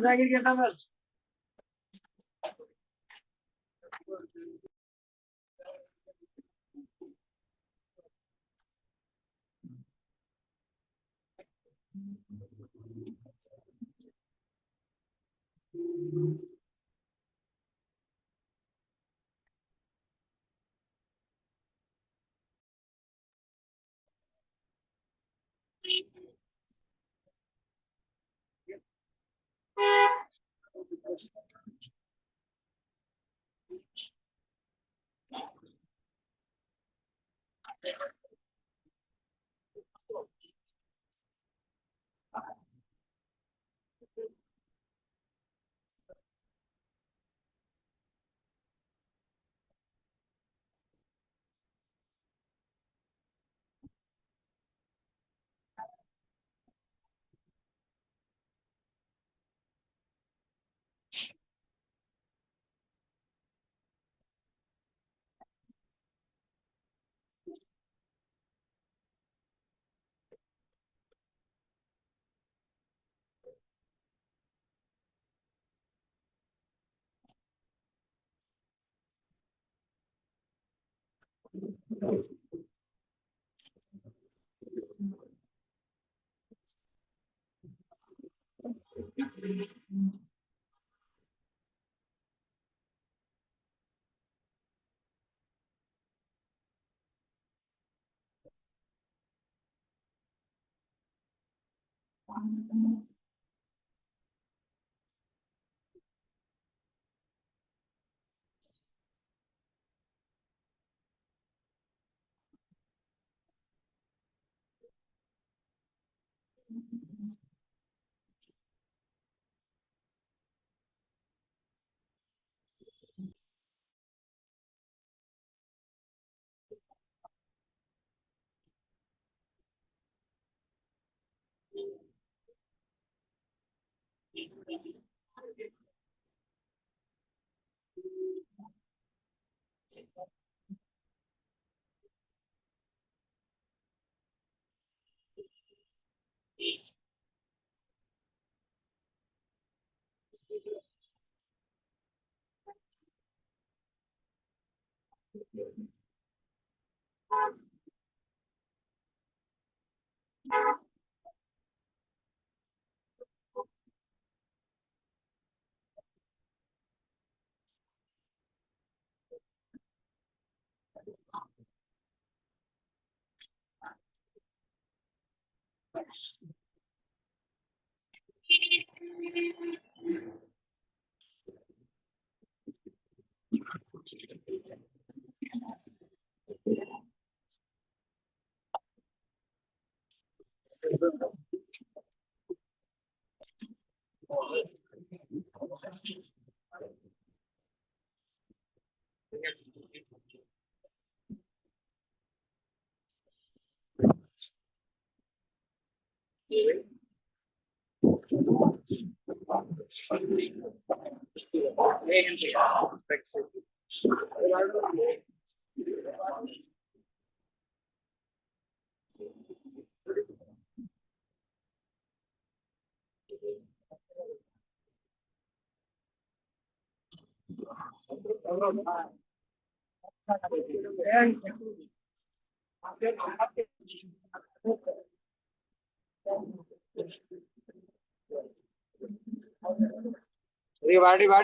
जागीर घेता बस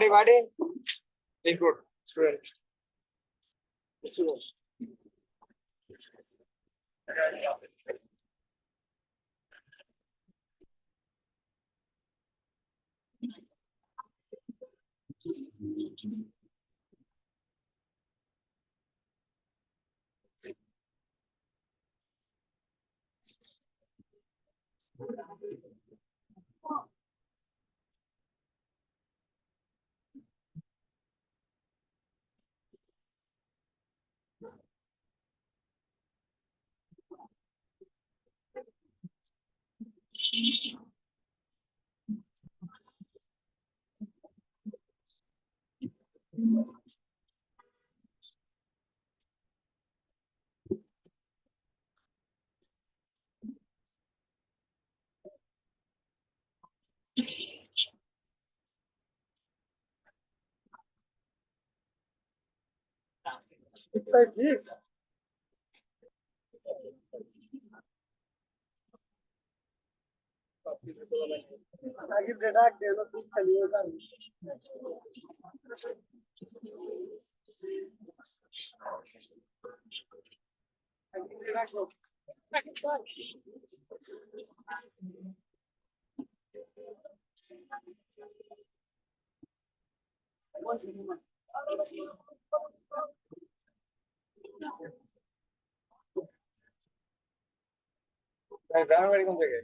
Body. Include student. It's like this. Lagi bedak dia lo tuh kalian kan. Lagi bedak lo. Jangan balik kamu jaga.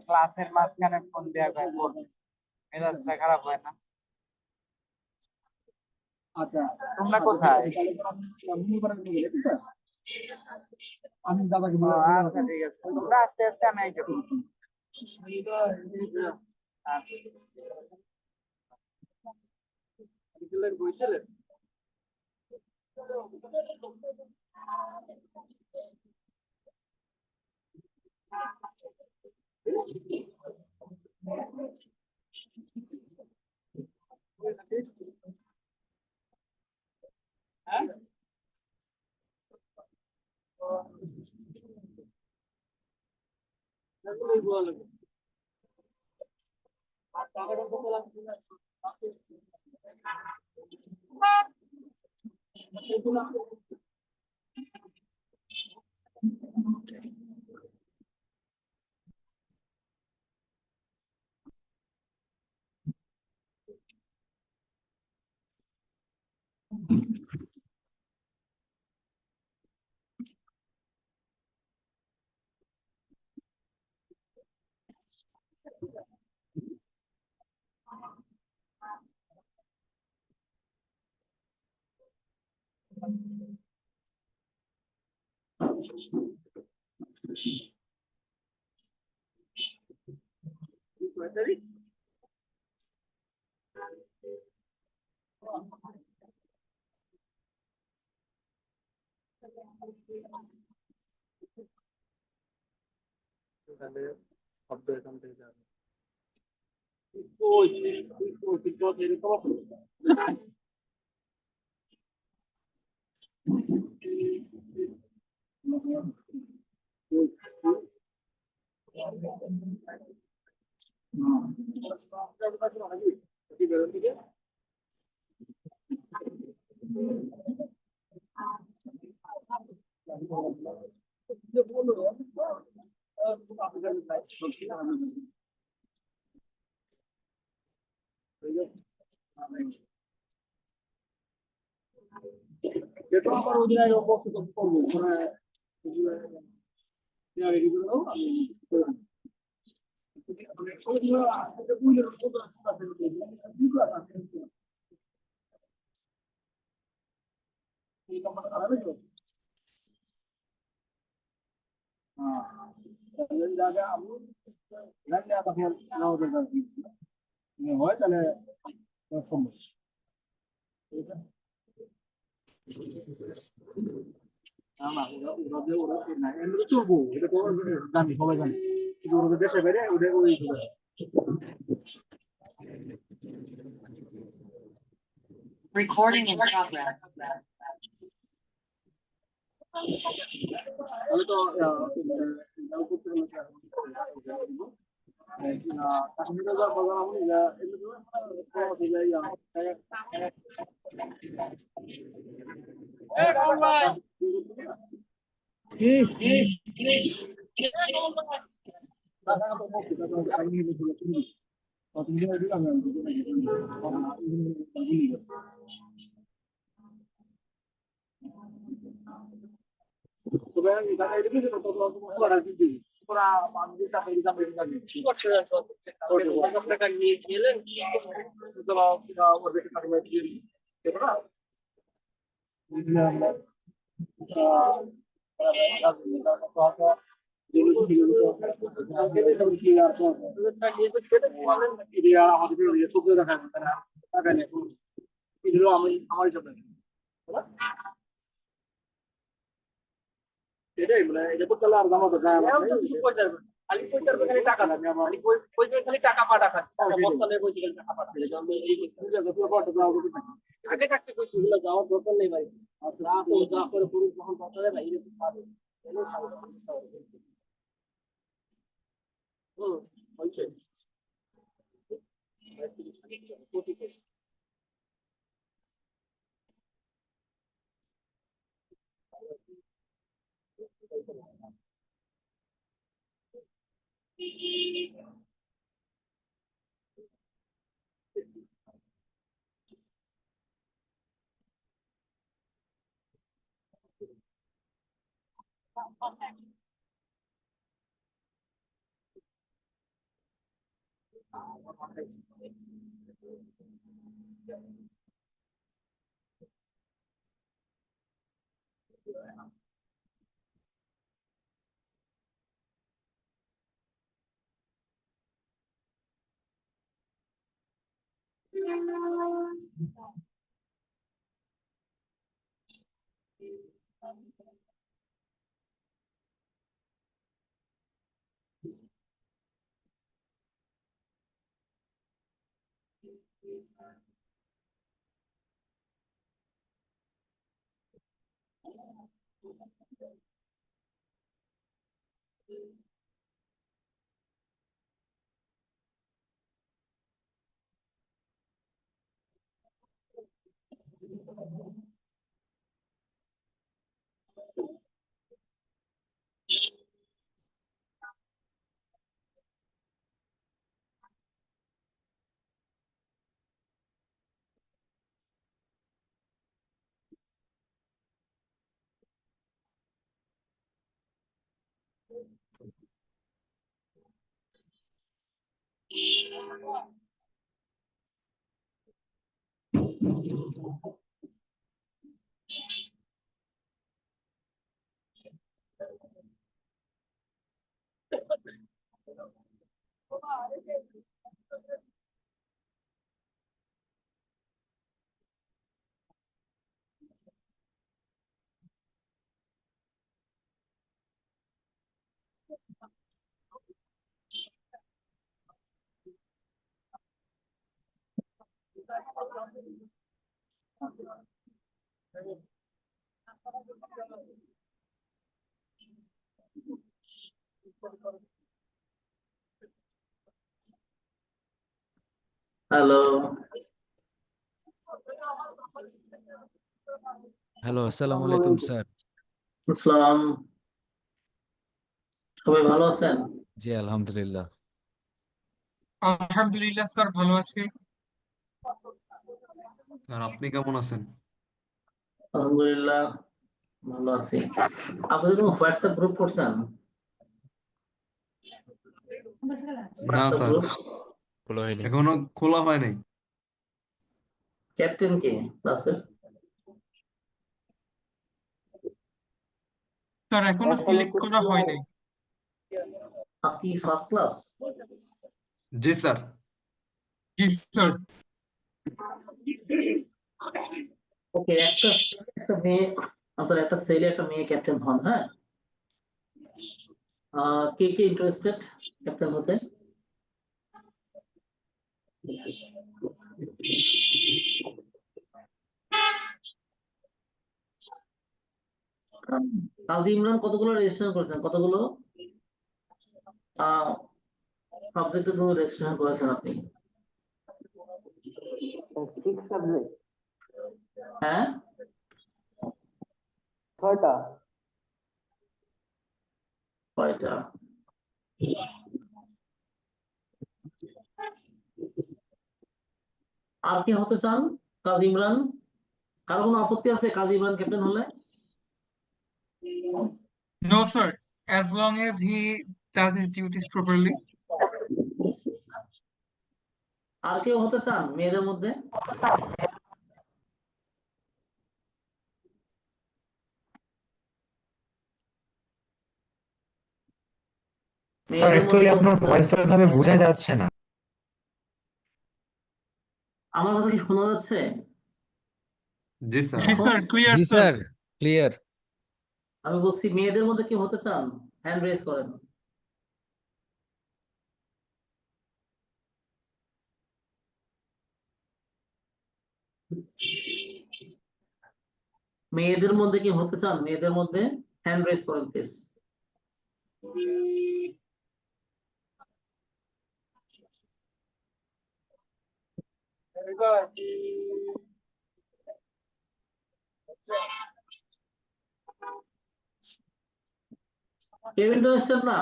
ক্লাসের মাঝখানে phone দেওয়া করবে, মেজাজটা খারাপ হয় না? আচ্ছা, তোমরা কোথায়? আমি দাদাকে আচ্ছা ঠিক আছে, তোমরা আস্তে আস্তে আমি আইতে পারবো। বইছিলেন তাহলে শব্দ এখান থেকে যাবে। এটা আমার অধিনায়ক বক্তব্য করবো মানে রেডি করে দাও আমি হয় তাহলে না না ওরা না এমনি চলবো এটা তো জানি সবাই জানি কিন্তু ওরা দেশে বাইরে ওদের ওই Recording in progress. আমি তো কাশ্মীরে যাওয়ার বাজার আমি আমার জন্য এটাই মানে এটা তো তাহলে আর জানা তো যায় খালি পয়সার খালি টাকা লাগে আমার খালি টাকা পাঠা খাচ্ছে বস্তা নেই পয়সা খালি টাকা পাঠা আগে থাকতে কইছি এগুলো যাওয়ার দরকার নেই ভাই যা তো যা করে পুরুষ যখন বছরে ভাই এটা পাবে হুম হইছে হ্যালো। হ্যালো, আসসালামু আলাইকুম স্যার। আসসালাম। সবাই ভালো আছেন? জি আলহামদুলিল্লাহ। আলহামদুলিল্লাহ স্যার, ভালো আছি। আর আপনি কেমন আছেন? আলহামদুলিল্লাহ ভালো আছি। আপনাদের কোনো হোয়াটসঅ্যাপ গ্রুপ করছেন? না হোয়াটসঅ্যাপ স্যার, গ্রুপ খোলা হয়নি। এখনো খোলা হয় নাই। ক্যাপ্টেন কে ক্লাসের? স্যার এখনো সিলেক্ট করা হয় নাই। আজকে ফার্স্ট ক্লাস? জি স্যার। জি স্যার। ওকে, একটা একটা মেয়ে, আপনার একটা ছেলে একটা মেয়ে ক্যাপ্টেন হন, হ্যাঁ? কে কে ইন্টারেস্টেড ক্যাপ্টেন হতে? কাজী ইমরান কতগুলো রেজিস্ট্রেশন করেছেন? কতগুলো সাবজেক্টে তো রেজিস্ট্রেশন করেছেন আপনি? 6 সাবজেক্ট, হ্যাঁ, 6টা। কয়টা? আর কে হতে চান? কাজী ইমরান, কারো কোনো আপত্তি আছে কাজী ইমরান ক্যাপ্টেন হলে? No sir, as long as he does his duties properly. আর কেউ হতে চান মেয়েদের মধ্যে? স্যার মেয়েদের মধ্যে অ্যাকচুয়ালি কেউ আপনার হতে চান? ভয়েসটা ওইভাবে বোঝা যাচ্ছে না। আমার কথা কি শোনা যাচ্ছে? জি স্যার। জি স্যার, ক্লিয়ার জি স্যার। Sir, clear. আমি বলছি মেয়েদের মধ্যে কেউ হতে চান? হ্যান্ড রেজ করেন। মেয়েদের মধ্যে কি হতে চান? মেয়েদের মধ্যে হ্যান্ড রেজ করেন প্লিজ। কেউ ইন্টারেস্টেড না?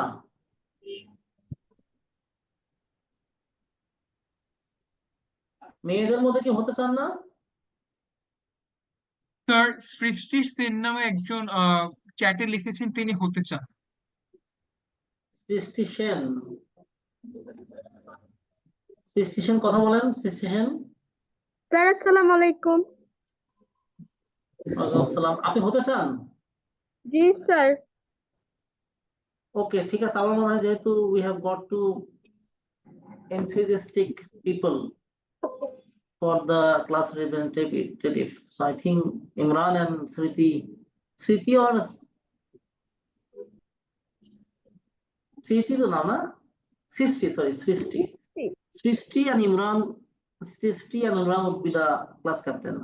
মেয়েদের মধ্যে কি হতে চান না? স্যার সৃষ্টি সেন নামে একজন চ্যাটে লিখেছেন তিনি হতে চান। সৃষ্টি সেন, সৃষ্টি সেন কথা বলেন। সৃষ্টি সেন, স্যার আসসালামু আলাইকুম। ওয়ালাইকুম আসসালাম। আপনি হতে চান? জি স্যার। ওকে, ঠিক আছে। আমার মনে হয় যেহেতু we have got to enthusiastic people for the class representative, so I think Imran and Sriti or Sriti to নাম না, Srishti, sorry, Srishti and Imran, Srishti and Imran would be the class captain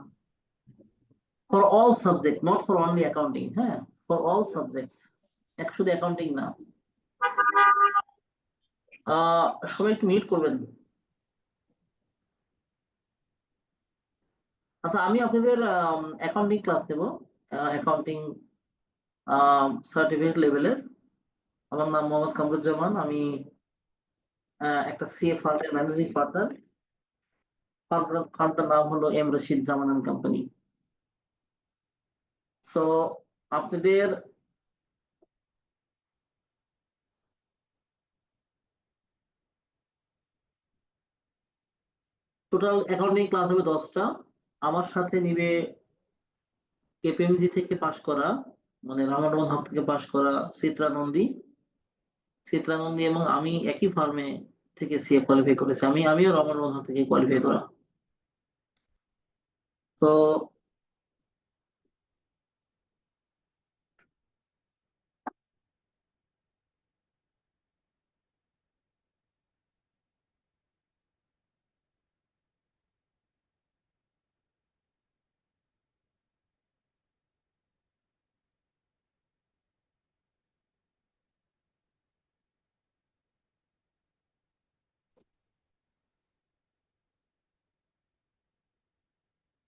for all subjects, not for only accounting, হ্যাঁ, for all subjects, শুধু accounting না। সবাই একটু meet করবেন। আচ্ছা, আমি আপনাদের অ্যাকাউন্টিং ক্লাস নেব, অ্যাকাউন্টিং সার্টিফিকেট লেভেলের। আমার নাম মোহাম্মদ কামরুজ্জামান, আমি একটা সিএ ফার্মের ম্যানেজিং পার্টনার। ফার্মটার নাম হলো M Rashid Zaman and company. So আপনাদের টোটাল অ্যাকাউন্টিং ক্লাস হবে 10টা। আমার সাথে নিবে কেপিএমজি থেকে পাশ করা, মানে রামানন্দ হাব থেকে পাশ করা চিত্রানন্দী এবং আমি একই ফার্মে থেকে সিএ কোয়ালিফাই করেছি। আমিও রামানন্দ হাব থেকে কোয়ালিফাই করা। তো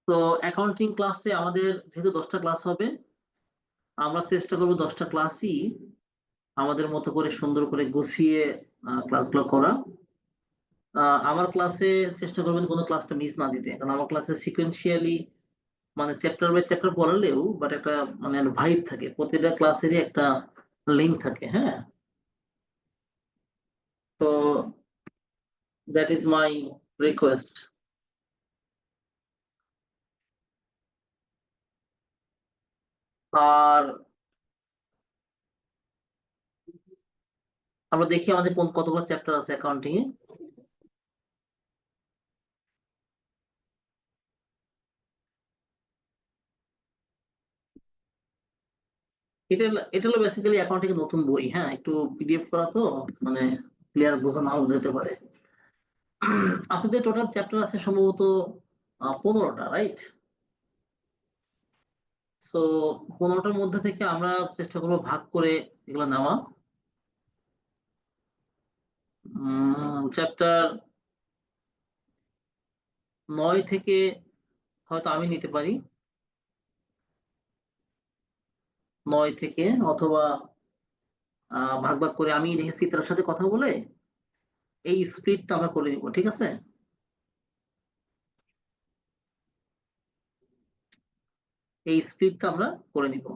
তো অ্যাকাউন্টিং ক্লাসে আমাদের যেহেতু 10টা ক্লাস হবে, আমরা চেষ্টা করবো 10টা ক্লাসই আমাদের মতো করে সুন্দর করে গুছিয়ে ক্লাসগুলো করা। আমার ক্লাসে চেষ্টা করবেন কোনো ক্লাসটা মিস না দিতে, কারণ আমার ক্লাসে সিকোয়েন্সিয়ালি মানে চ্যাপ্টার বাই চ্যাপ্টার পড়ালেও বাট একটা মানে ভাইব থাকে, প্রতিটা ক্লাসেরই একটা লিঙ্ক থাকে। হ্যাঁ, তো দ্যাট ইজ মাই রিকোয়েস্ট। আর আমরা দেখি আমাদের কোন কতগুলো চ্যাপ্টার আছে অ্যাকাউন্টিং এ। এটা এটা হলো বেসিক্যালি অ্যাকাউন্টিং এর নতুন বই। হ্যাঁ, একটু পিডিএফ করা তো মানে ক্লিয়ার বোঝা নাও যেতে পারে। আপনাদের টোটাল চ্যাপ্টার আছে সম্ভবত 15টা, রাইট? সো 15টার মধ্যে থেকে আমরা চেষ্টা করবো ভাগ করে এগুলো নেওয়া। চ্যাপ্টার 9 থেকে হয়তো আমি নিতে পারি, 9 থেকে, অথবা ভাগ ভাগ করে আমি দেখেছি তার সাথে কথা বলে এই স্প্লিটটা আমরা করে নিব। ঠিক আছে, এই স্প্লিটটা আমরা করে নিব।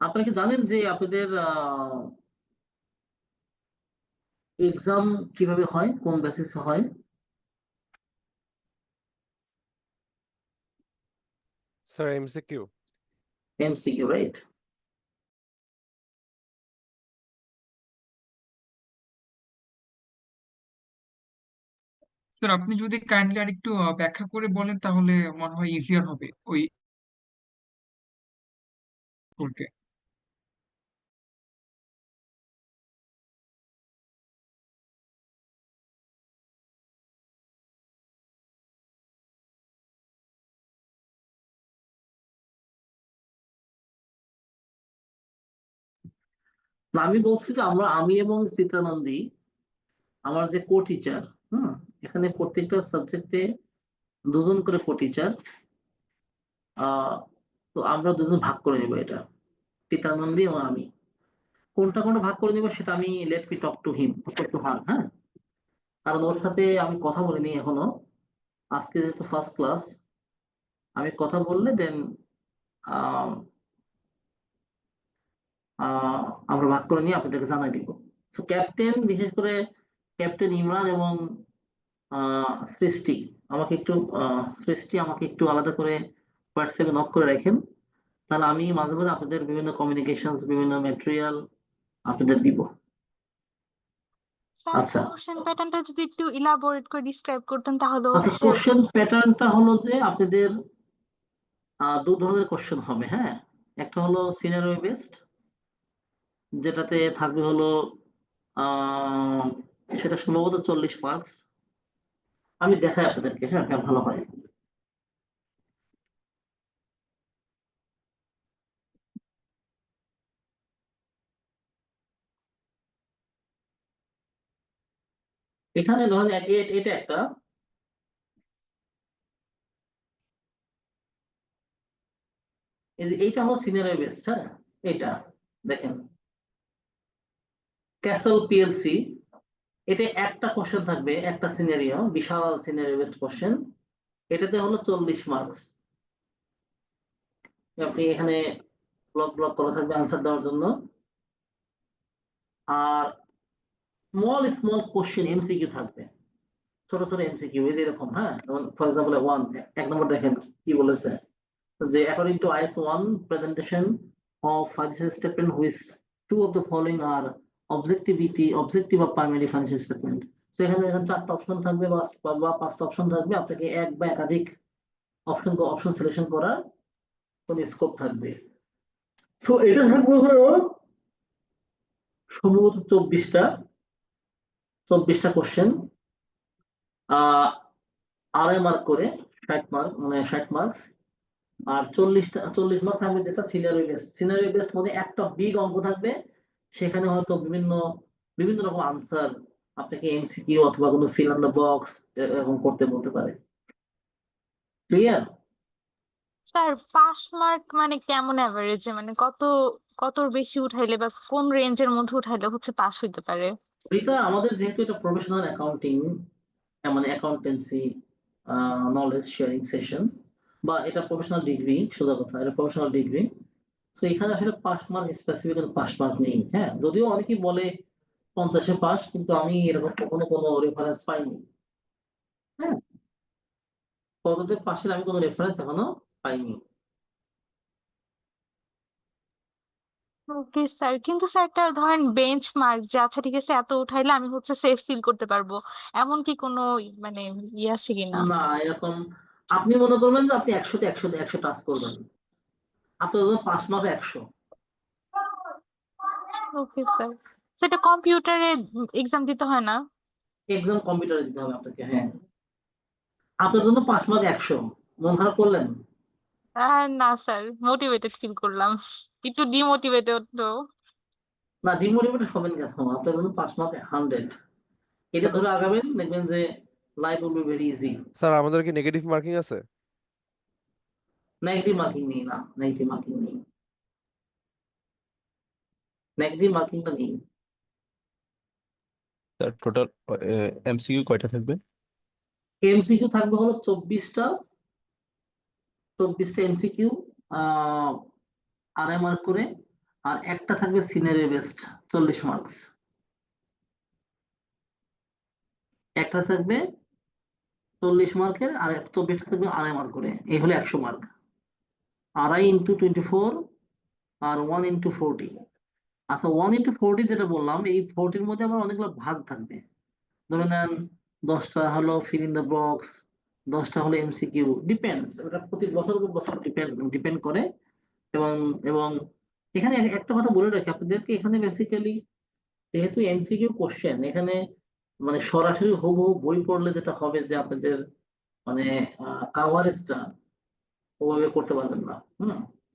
আপনারা কি জানেন যে আপনাদের এক্সাম কিভাবে হয়, কোন বেসিসে হয়? Sir, MCQ. MCQ, right? Sir আপনি যদি কাইন্ডলি আর একটু ব্যাখ্যা করে বলেন তাহলে মনে হয় ইজিয়ার হবে ওই করতে। না, আমি বলছি যে আমি এবং চিত্রানন্দী, আমার যে কো টিচার, এখানে প্রত্যেকটা সাবজেক্টে 2জন করে কো টিচার। তো আমরা 2জন ভাগ করে নিব এটা, চিত্রানন্দী এবং আমি। কোনটা কোনটা ভাগ করে নিব সেটা আমি let me talk to him, to her. হ্যাঁ, কারণ ওর সাথে আমি কথা বলিনি এখনো, আজকে যেহেতু ফার্স্ট ক্লাস, আমি কথা বললে দেন আমরা ভাগ করে নিয়ে আপনাদেরকে জানাই দিব। তো ক্যাপ্টেন, বিশেষ করে ক্যাপ্টেন ইমরান এবং সৃষ্টি, সৃষ্টি আমাকে একটু আলাদা করে হোয়াটসঅ্যাপে নক করে রাখেন, তাহলে আমি মাঝে মাঝে আপনাদের বিভিন্ন কমিউনিকেশন, বিভিন্ন ম্যাটেরিয়াল আপনাদের দিব। স্যার আচ্ছা কোশ্চেন প্যাটার্নটা যদি একটু ইলাবোরেট করে ডিসক্রাইব করতেন তাহলে আচ্ছা, হচ্ছে কোশ্চেন প্যাটার্নটা হলো যে আপনাদের 2 ধরনের কোশ্চেন হবে। হ্যাঁ, একটা হলো সিনারিও বেসড, যেটাতে থাকবে হলো সেটা সম্ভবত 40 মার্কস। আমি দেখাই আপনাদেরকে, হ্যাঁ, ভালো হয়। এখানে ধরেন এটা একটা, এইটা হলো সিনারিও বেসড। হ্যাঁ, এটা দেখেন, ক্যাসল পিএলসি, এটা একটা কোশ্চেন থাকবে, একটা সিনারিও, বিশাল সিনারিও বেসড কোশ্চেন। এটাতে হলো 40 মার্কস। আপনি এখানে ব্লক ব্লক করা থাকবে আনসার দেওয়ার জন্য। আর স্মল স্মল কোশ্চেন এমসিকিউ থাকবে, ছোট ছোট এমসিকিউ, এই যে এরকম। হ্যাঁ, ফর এক্সাম্পল 1 নম্বর দেখেন কি বলেছে, যে according to IS 1 presentation of financial statement which 2 of the following are objective of primary financial statement. তো এখানে 4টা অপশন থাকবে বা 5টা অপশন থাকবে, আপনাকে এক বা একাধিক অপশন সিলেকশন করার কোন স্কোপ থাকবে। সো এটা থাকবে হলো সম্ভবত 24টা কোশ্চেন, 2.5 মার্ক করে, 60 মার্ক, মানে 60 মার্কস। আর 40 মার্ক থাকবে যেটা সিনারিও বেসড মধ্যে একটা বিগ অঙ্ক থাকবে, সেখানে হয়তো বিভিন্ন বিভিন্ন রকম আনসার আপনাকে এমসিকিউ অথবা কোনো ফিল ইন দ্য বক্স এরকম করতে বলতে পারে। ক্লিয়ার? স্যার পাস মার্ক মানে কেমন অ্যাভারেজে, মানে কত বেশি উঠাইলে বা কোন রেঞ্জের মধ্যে উঠাইলে হচ্ছে পাস হইতে পারে? এটা আমাদের যেহেতু এটা প্রফেশনাল অ্যাকাউন্টিং, মানে অ্যাকাউন্টেন্সি নলেজ শেয়ারিং সেশন, বা এটা প্রফেশনাল ডিগ্রি, সোজা কথা এটা প্রফেশনাল ডিগ্রি। তো এখানে আসলে pass mark specific pass mark নেই। হ্যাঁ, যদিও অনেকেই বলে 50-এ পাস, কিন্তু আমি এরকম কখনো কোনো রেফারেন্স পাইনি। হ্যাঁ, কতদের পাশের আমি কোনো রেফারেন্স এখনো পাইনি। ওকে স্যার, কিন্তু স্যার একটা ধরেন বেঞ্চ মার্ক যে আচ্ছা ঠিক আছে এত উঠাইলে আমি হচ্ছে সেফ ফিল করতে পারবো, এমন কি কোনো মানে ইয়ে আছে কিনা? না, এরকম আপনি মনে করবেন যে আপনি 100-তে 100 টাচ করবেন, আপনার জন্য পাস মার্ক 100। ওকে স্যার, সেটা কম্পিউটারে এক্সাম দিতে হয় না? এক্সাম কম্পিউটারে দিতে হবে আপনাকে। হ্যাঁ, আপনার জন্য পাস মার্ক 100। মন খারাপ করলেন? না স্যার, মোটিভেটেড ফিল করলাম, একটু ডিমোটিভেটেড তো। না, ডিমোটিভেটেড হবেন কেন? আপনার জন্য পাস মার্ক 100। এটা ধরে আগাবেন, দেখবেন যে life will be very easy. Sir আমাদের কি নেগেটিভ মার্কিং আছে? নেগেটিভ মার্কিং নেই, না নেগেটিভ মার্কিং নেই, নেগেটিভ মার্কিংটা নেই। স্যার টোটাল এমসিকিউ কয়টা থাকবে? এমসিকিউ থাকবে হলো 24টা এমসিকিউ, আড়াই মার্ক করে, আর একটা থাকবে সিনারিও বেসড 40 মার্কস। একটা থাকবে 40 মার্কের, আর 24টা থাকবে আড়াই মার্ক করে, এই হলো 100 মার্ক। আড়াই ইন্টু 24 আর 1 ইন্টু 40। আচ্ছা, 1 ইন্টু 40 যেটা বললাম, এই 40-র মধ্যে আবার অনেকগুলো ভাগ থাকবে। ধরে নেন 10টা হলো ফিল ইন দ্য বক্স, 10টা হলো এমসিকিউ, ডিপেন্ডস, এটা প্রতি বছর বছর ডিপেন্ড করে। এবং এবং এখানে একটা কথা বলে রাখি আপনাদেরকে, এখানে বেসিক্যালি যেহেতু এমসিকিউ কোশ্চেন, এখানে মানে সরাসরি হুবহু বই পড়লে যেটা হবে যে আপনাদের মানে কাভারেজটা ওভাবে করতে পারবেন না।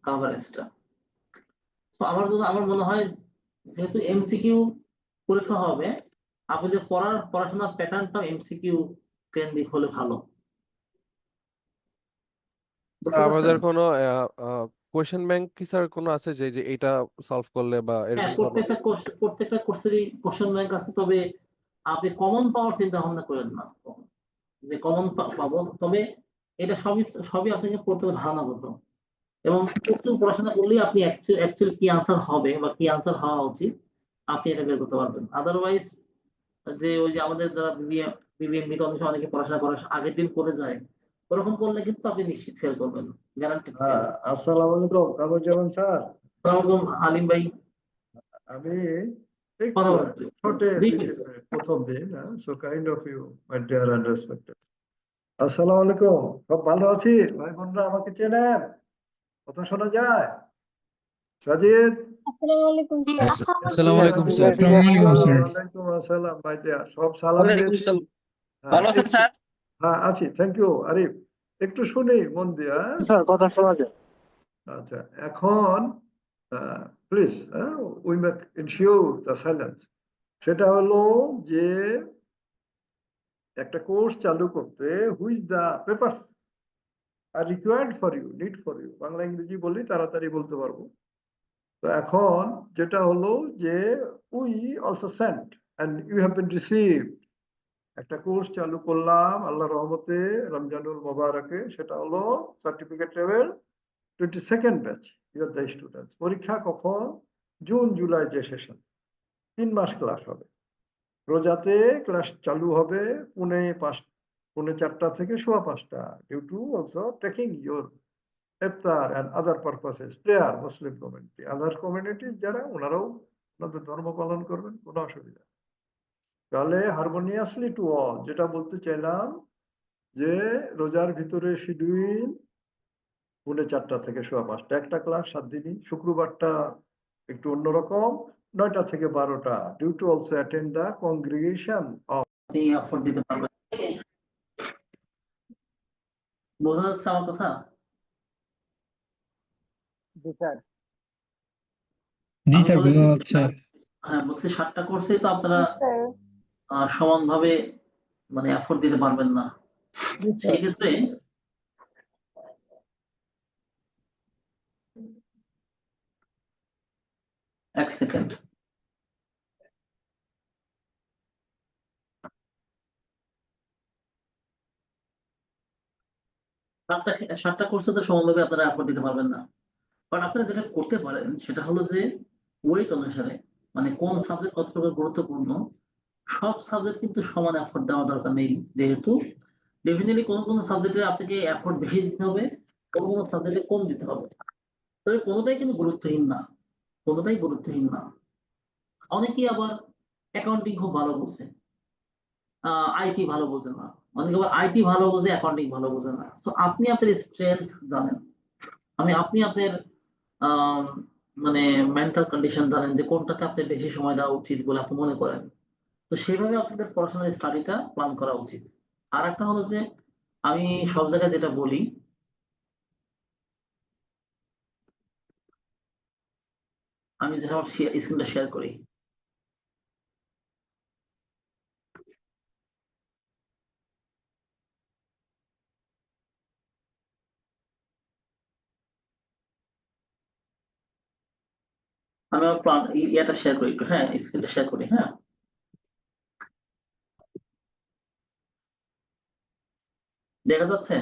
কাভারেজটা। তো আমার মনে হয় যেহেতু এমসিকিউ পরীক্ষা হবে, আপনাদের পড়াশোনার প্যাটার্নটাও এমসিকিউ কেন্দ্রিক হলে ভালো। স্যার বুঝতে আমাদের পারছেন? কোনো কোয়েশ্চেন ব্যাংক কি স্যার কোনো আছে যে যে এইটা সলভ করলে বা হ্যাঁ, এরকম কোনো? প্রত্যেকটা কোর্সেরই কোশ্চেন ব্যাংক আছে, তবে আপনি কমন পাওয়ার চিন্তা ভাবনা করেন না যে কমন পাবো। তবে এটা সবই আপনাকে পড়তে হবে ধারণাগত, এবং প্রচুর পড়াশোনা করলেই আপনি অ্যাকচুয়ালি কি আনসার হবে বা কি আনসার হওয়া উচিত আপনি এটা বের করতে পারবেন। আদারওয়াইজ যে ওই যে আমাদের যারা বিবিএম অনেক সময় অনেকে পড়াশোনা করার আগের দিন করে যায়, ওরকম করলে কিন্তু আপনি নিশ্চিত ফেল করবেন, গ্যারান্টি ফেল। আসসালামু আলাইকুম কামরুজ্জামান স্যার। আসসালামু আলাইকুম আলিম ভাই, আমি কথা একটু বলুন। ছোটে জি প্লিজ। প্রথম দিন, so kind of you my dear and respected. আসসালামু আলাইকুম, সব ভালো আছি? ভাই বোনরা আমাকে চেনেন? কথা শোনা যায়? সাজিদ, আসসালামু আলাইকুম জি, স্যার। আসসালামু আলাইকুম স্যার। ওয়ালাইকুম আসসালাম ভাই দেয়া, সব সালাম দিয়েছি। হ্যাঁ, ভালো আছেন স্যার? হ্যাঁ আছি, থ্যাংক ইউ। আরিফ, একটু শুনি মন দিয়া। স্যার কথা শোনা যায়? আচ্ছা, এখন please we make ensure the silence. সেটা হলো যে একটা কোর্স চালু করতে which the papers are required for you, need for you, Bangla ইংরেজি বলি তাড়াতাড়ি বলতে পারবো। তো এখন যেটা হলো যে we also sent and you have been received. একটা কোর্স চালু করলাম আল্লাহ রহমতে রমজানুল মোবারকে, সেটা হলো certificate level 22nd batch. You are the students. পরীক্ষা কখন? জুন জুলাই যে সেশন, 3 মাস ক্লাস হবে। রোজাতে ক্লাস চালু হবে পৌনে 4টা থেকে 5:15, due to also taking your iftar and other purposes, prayer. Muslim community, other community যারা, ওনারাও ওনাদের ধর্ম পালন করবেন, কোনো অসুবিধা নেই। তাহলে হারমোনিয়াসলি টু অল, যেটা বলতে চাইলাম যে রোজার ভিতরে শিডিউল পৌনে 4টা থেকে 5:15 একটা ক্লাস 7 দিনই। শুক্রবারটা একটু অন্যরকম, 9টা থেকে 12টা, due to also attend the congregation of. আপনি অফার দিতে পারবেন, বোঝা যাচ্ছে আমার কথা? জি স্যার। জি স্যার, বোঝা যাচ্ছে। হ্যাঁ, বলছি 7টা কোর্সে তো আপনারা স্যার। সমানভাবে মানে এফোর্ট দিতে পারবেন না। সেই ক্ষেত্রে এক সেকেন্ড। সাতটা কোর্সে তো সমানভাবে আপনারা এফোর্ট দিতে পারবেন না, বাট আপনারা যেটা করতে পারেন সেটা হলো যে ওয়েট অনুসারে, মানে কোন সাবজেক্ট কতটুকু গুরুত্বপূর্ণ, সব সাবজেক্ট কিন্তু সমান এফোর্ট দেওয়া দরকার নেই, যেহেতু ডেফিনেটলি কোনো সাবজেক্টে আপনাকে এফোর্ট বেশি দিতে হবে, কোনো সাবজেক্টে কম দিতে হবে, তবে কোনোটাই কিন্তু গুরুত্বহীন না, কোনোটাই গুরুত্বহীন না। অনেকেই আবার অ্যাকাউন্টিং খুব ভালো বোঝে, আইটি ভালো বোঝে না, অনেকে আবার আইটি ভালো বোঝে, অ্যাকাউন্টিং ভালো বোঝে না। তো আপনি আপনার স্ট্রেংথ জানেন, আপনি আপনার মানে মেন্টাল কন্ডিশন জানেন যে কোনটাতে আপনি বেশি সময় দেওয়া উচিত বলে আপনি মনে করেন, তো সেভাবে আপনাদের পড়াশোনার স্টাডিটা প্ল্যান করা উচিত। আর একটা হলো যে আমি সব জায়গায় যেটা বলি, আমি যেটা আমার স্ক্রিনটা শেয়ার করি, আমি আমার প্ল্যান ইয়েটা শেয়ার করি একটু, হ্যাঁ স্ক্রিনটা শেয়ার করি, হ্যাঁ দেখা যাচ্ছে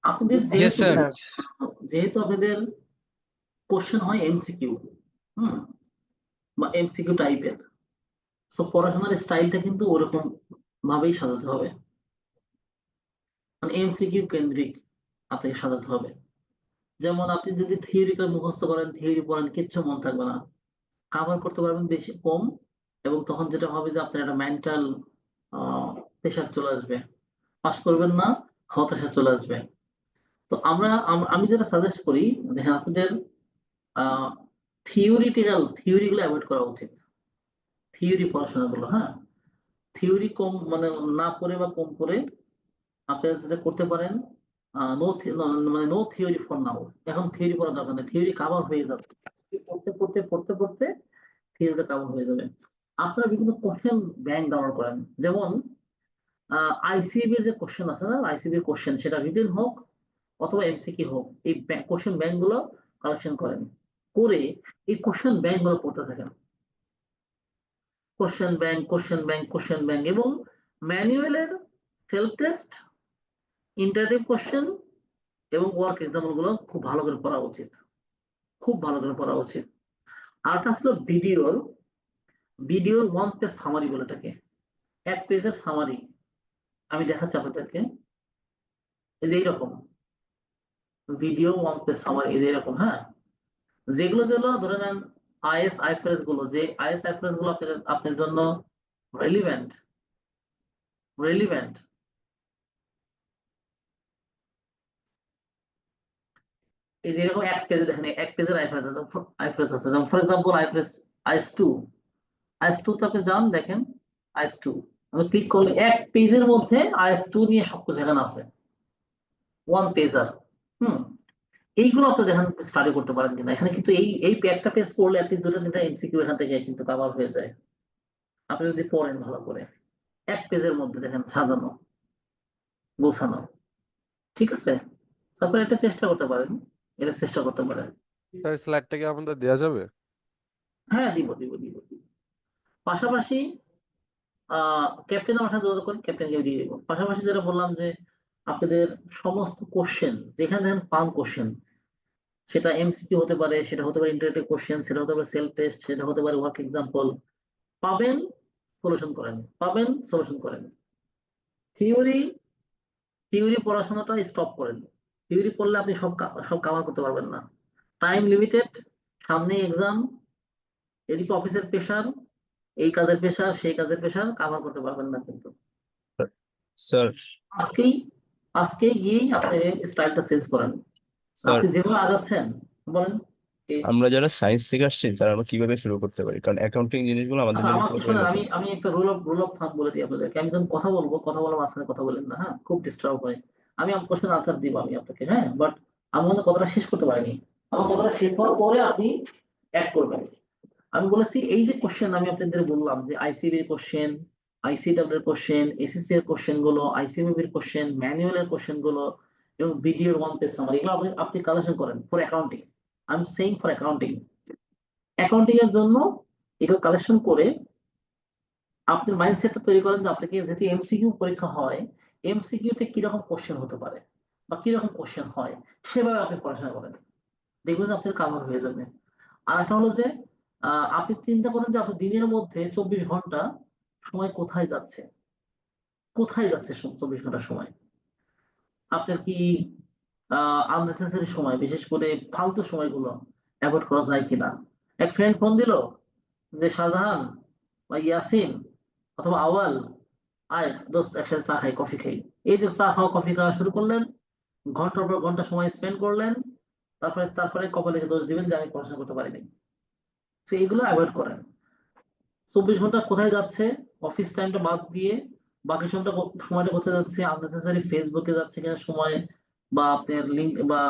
আপনাদের Yes, sir. যেহেতু আপনাদের কোশ্চেন হয় এমসিকিউ, বা এমসিকিউ টাইপের, তো পড়াশোনার স্টাইলটা কিন্তু ওরকম ভাবেই সাজাতে হবে, মানে এমসিকিউ কেন্দ্রিক আপনাকে সাজাতে হবে। যেমন আপনি যদি থিওরিক্যাল মুখস্থ করেন, থিওরি পড়েন, কিচ্ছু মন থাকবে না, কাভার করতে পারবেন বেশি কম, এবং তখন যেটা হবে যে আপনার একটা মেন্টাল প্রেশার চলে আসবে, পাস করবেন না, হতাশা চলে আসবে। তো আমি যেটা সাজেস্ট করি, দেখেন আপনাদের থিওরিগুলো অ্যাভয়েড করা উচিত, থিওরি পড়াশোনাগুলো, হ্যাঁ থিওরি কম মানে না পড়ে বা কম করে আপনারা যেটা করতে পারেন, নো থিওরি ফর নাও, এখন থিওরি পড়ার দরকার নেই, থিওরি কাভার হয়ে যাবে, পড়তে থিওরিটা কাভার হয়ে যাবে। আপনারা বিভিন্ন কোশ্চেন ব্যাংক ডাউনলোড করেন, যেমন আইসিবি এর যে কোশ্চেন আছে না, আইসিবি কোশ্চেন সেটা রিটেন হোক অথবা এমসিকিউ হোক, এই কোশ্চেন ব্যাংক গুলো কালেকশন করেন, করে এই কোশ্চেন ব্যাংক গুলো পড়তে থাকেন, কোশ্চেন ব্যাংক এবং ম্যানুয়ালের সেলফ টেস্ট, ইন্টারেক্টিভ কোশ্চেন এবং ওয়ার্ক এক্সাম্পল গুলো খুব ভালো করে পড়া উচিত, খুব ভালো করে পড়া উচিত। আরটা ছিল ভিডিওর 1 পেজ সামারি বলে এটাকে, 1 পেজের সামারি আমি দেখাচ্ছি আপনাদেরকে, এই যে এইরকম ভিডিও 1 পেজ সামারি, এরকম, হ্যাঁ যেগুলো ধরে নেন আইএস আইফারেস গুলো, যে আইএস আইফারেস গুলো আপনার জন্য রেলিভেন্ট, এই যে এরকম 1 পেজে দেখেন, 1 পেজের আইফারেস আছে, যেমন ফর এক্সাম্পল আইএস 2 তো আপনি যান দেখেন আইএস 2, আমি ক্লিক করলে 1 পেজের মধ্যে আইএস 2 নিয়ে সবকিছু এখানে আছে, 1 পেজার। এইগুলো আপনি দেখেন স্টাডি করতে পারেন কিনা, এখানে কিন্তু এই একটা পেজ পড়লে অ্যাটলিস্ট 2-3টা এমসিকিউ এখান থেকে কিন্তু কভার হয়ে যায়, আপনি যদি পড়েন ভালো করে। 1 পেজের মধ্যে দেখেন সাজানো গোছানো, ঠিক আছে, তারপরে এটা চেষ্টা করতে পারেন, স্যার স্লাইডটা কি আমাদের দেওয়া যাবে? হ্যাঁ দিব। পাশাপাশি ক্যাপ্টেন আমার সাথে যোগাযোগ করেন, ক্যাপ্টেনকে দিয়ে দিব। পাশাপাশি যেটা বললাম যে আপনাদের সমস্ত কোশ্চেন যেখানে দেখেন পান কোশ্চেন, সেটা এমসিকিউ হতে পারে, সেটা হতে পারে ইন্টারেক্টিভ কোশ্চেন, সেটা হতে পারে সেলফ টেস্ট, সেটা হতে পারে ওয়ার্ক এক্সাম্পল, পাবেন সলিউশন করেন। থিওরি পড়াশোনাটা স্টপ করেন, থিওরি পড়লে আপনি সব কভার করতে পারবেন না, টাইম লিমিটেড, সামনে এক্সাম, এদিকে অফিসের প্রেশার, এই কাজের প্রেশার, সেই কাজের প্রেশার, কভার করতে পারবেন না কিন্তু। স্যার আজকেই গিয়ে আপনি স্টাইলটা চেঞ্জ করেন, স্যার আপনি যেভাবে আগাচ্ছেন বলেন। আমরা যারা সায়েন্স থেকে আসছি স্যার, আমরা কিভাবে শুরু করতে পারি? কারণ অ্যাকাউন্টিং জিনিসগুলো আমাদের আচ্ছা জন্য আমাকে পুরোপুরি শোনেন, নতুন। আমি একটা রুল অফ থাম্ব বলে দিই আপনাদেরকে, আমি যখন কথা বলবো, কথা বলার মাঝখানে কথা বলেন না, হ্যাঁ খুব ডিস্টার্ব হয়, আমি আমার কোশ্চেন আনসার দিব আমি আপনাকে, হ্যাঁ বাট আমি মনে কথাটা শেষ করতে পারিনি, আমার কথাটা শেষ হওয়ার পরে আপনি অ্যাড করবেন। আমি বলেছি এই যে কোশ্চেন আমি আপনাদের বললাম যে আইসিবির কোশ্চেন, আইসিডব্লিউ এর কোশ্চেন, এসএসসি এর কোশ্চেন গুলো, আইসিএমএর কোশ্চেন, ম্যানুয়ালের কোশ্চেন গুলো এবং ভিডিওর 1 পেজ সামারি, এগুলো আপনি কালেকশন করেন for accounting. I am saying for accounting. Accounting এর জন্য এটা কালেকশন করে আপনার মাইন্ডসেটটা তৈরি করেন যে আপনাকে যেহেতু এমসিকিউ পরীক্ষা হয়, এমসিকিউ তে কিরকম কোশ্চেন হতে পারে বা কিরকম কোশ্চেন হয় সেভাবে আপনি পড়াশোনা করেন, দেখবেন যে আপনার কাভার হয়ে যাবে। আর একটা হলো যে আপনি চিন্তা করেন যে আপনার দিনের মধ্যে 24 ঘন্টা সময় কোথায় যাচ্ছে, 24 ঘন্টা সময় আপনার কি আননেসেসারি সময়, বিশেষ করে ফালতু সময়গুলো অ্যাভয়েড করা যায় কিনা। এক ফ্রেন্ড ফোন দিল যে শাহজাহান বা ইয়াসিন অথবা আওয়াল, আয় দোস্ত একসাথে চা খাই, কফি খাই। এই যে চা খাওয়া কফি খাওয়া শুরু করলেন, ঘন্টার পর ঘন্টা সময় স্পেন্ড করলেন, তারপরে কপালে দোষ দিবেন যে আমি পড়াশোনা করতে পারিনি। তো এগুলো অ্যাভয়েড করেন। 24 ঘন্টা কোথায় যাচ্ছে, অফিস টাইমটা বাদ দিয়ে বাকি সময়টা কোথায় যাচ্ছে, আননেসেসারি ফেসবুকে যাচ্ছে কিনা সময়, বা আপনার লিঙ্ক বা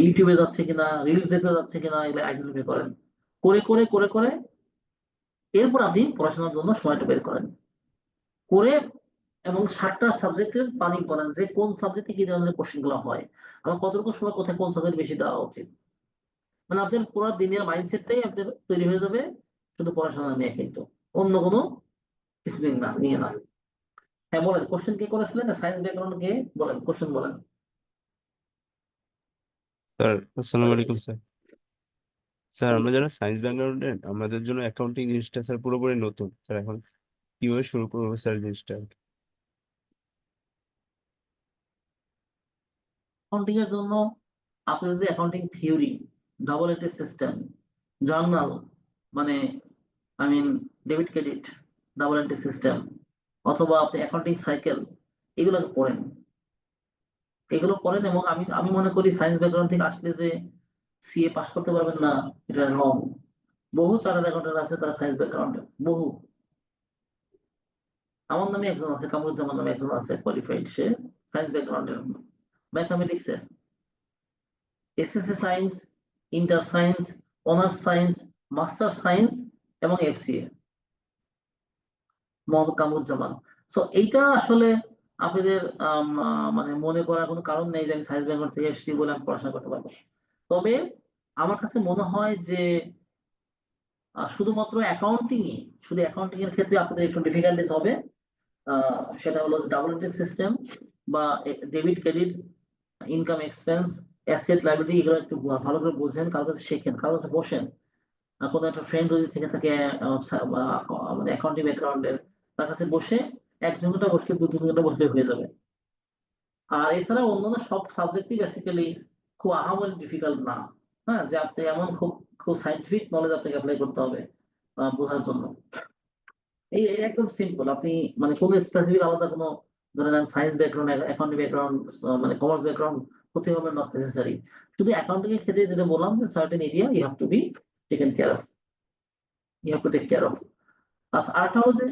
ইউটিউবে যাচ্ছে কিনা, রিলস দেখতে যাচ্ছে কিনা, এগুলো আইডেন্টিফাই করেন। করে করে করে করে এরপর আপনি পড়াশোনার জন্য সময়টা বের করেন করে, এবং 7টা সাবজেক্টের প্ল্যানিং করেন যে কোন সাবজেক্টে কি ধরনের কোশ্চেন গুলো হয়, আমার কতটুকু সময় কোথায় কোন সাবজেক্ট বেশি দেওয়া উচিত। মানে আপনার পুরো দিনের মাইন্ডসেটটাই আপনার তৈরি হয়ে যাবে শুধু পড়াশোনা নিয়ে, কিন্তু অন্য কোনো কিছুদিন না নিয়ে না। হ্যাঁ বলেন, কোশ্চেন কে করেছিলেন, সায়েন্স ব্যাকগ্রাউন্ড কে, বলেন কোশ্চেন বলেন। স্যার আসসালামু আলাইকুম স্যার। স্যার আমরা যারা সায়েন্স ব্যাকগ্রাউন্ডের আমাদের জন্য অ্যাকাউন্টিং জিনিসটা স্যার পুরোপুরি নতুন স্যার, এখন কিভাবে শুরু করবো স্যার জিনিসটা? অ্যাকাউন্টিং এর জন্য আপনি যদি accounting theory, double entry system, journal, মানে I mean debit credit, double entry system, অথবা আপনি অ্যাকাউন্টিং সাইকেল, এগুলোকে পড়েন, এবং আমি মনে করি সায়েন্স ব্যাকগ্রাউন্ড থেকে আসলে যে সিএ পাস করতে পারবেন না, এটা রং। বহু চার্টার্ড অ্যাকাউন্টেন্ট আছে তারা সায়েন্স ব্যাকগ্রাউন্ডে, বহু। আমার নামে একজন আছে, কামরুজ্জামান নামে একজন আছে কোয়ালিফাইড, সে সায়েন্স ব্যাকগ্রাউন্ডের, ম্যাথামেটিক্স এর, SSC science, inter science, honours science, master science এবং এফসিএ, মোহাম্মদ কামরুজ্জামান। সো এইটা আসলে আপনাদের মানে মনে করার কোনো কারণ নেই যে আমি সায়েন্স ব্যাকগ্রাউন্ড থেকে এসেছি বলে আমি পড়াশোনা করতে পারবো। তবে আমার কাছে মনে হয় যে শুধুমাত্র শুধু অ্যাকাউন্টিং এর ক্ষেত্রে আপনাদের একটু ডিফিকাল্টিস হবে। সেটা হলো ডাবল এন্ট্রি সিস্টেম বা debit credit, income expense, asset liability, এগুলো একটু ভালো করে বুঝেন, কারোর কাছে শেখেন, কারোর কাছে বসেন। কোনো একটা ফ্রেন্ড যদি থেকে থাকে মানে অ্যাকাউন্টিং ব্যাকগ্রাউন্ডের, তার কাছে বসে 1 ঘন্টা বসলে 2-3 ঘন্টা বসলে হয়ে যাবে। আর এছাড়া অন্যান্য সব সাবজেক্টই বেসিক্যালি খুব আহামরি ডিফিকাল্ট না। হ্যাঁ, যে আপনি এমন খুব খুব সাইন্টিফিক নলেজ আপনাকে অ্যাপ্লাই করতে হবে বোঝার জন্য। এই একদম সিম্পল। আপনি মানে কোনো স্পেসিফিক আলাদা কোনো, ধরেন সায়েন্স ব্যাকগ্রাউন্ড, অ্যাকাউন্টিং ব্যাকগ্রাউন্ড, মানে কমার্স ব্যাকগ্রাউন্ড হতে হবে নট নেসেসারি। শুধু অ্যাকাউন্টিং এর ক্ষেত্রে যেটা বললাম যে certain area you have to be taken care of, you have to take care of. আচ্ছা, আরেকটা হলো যে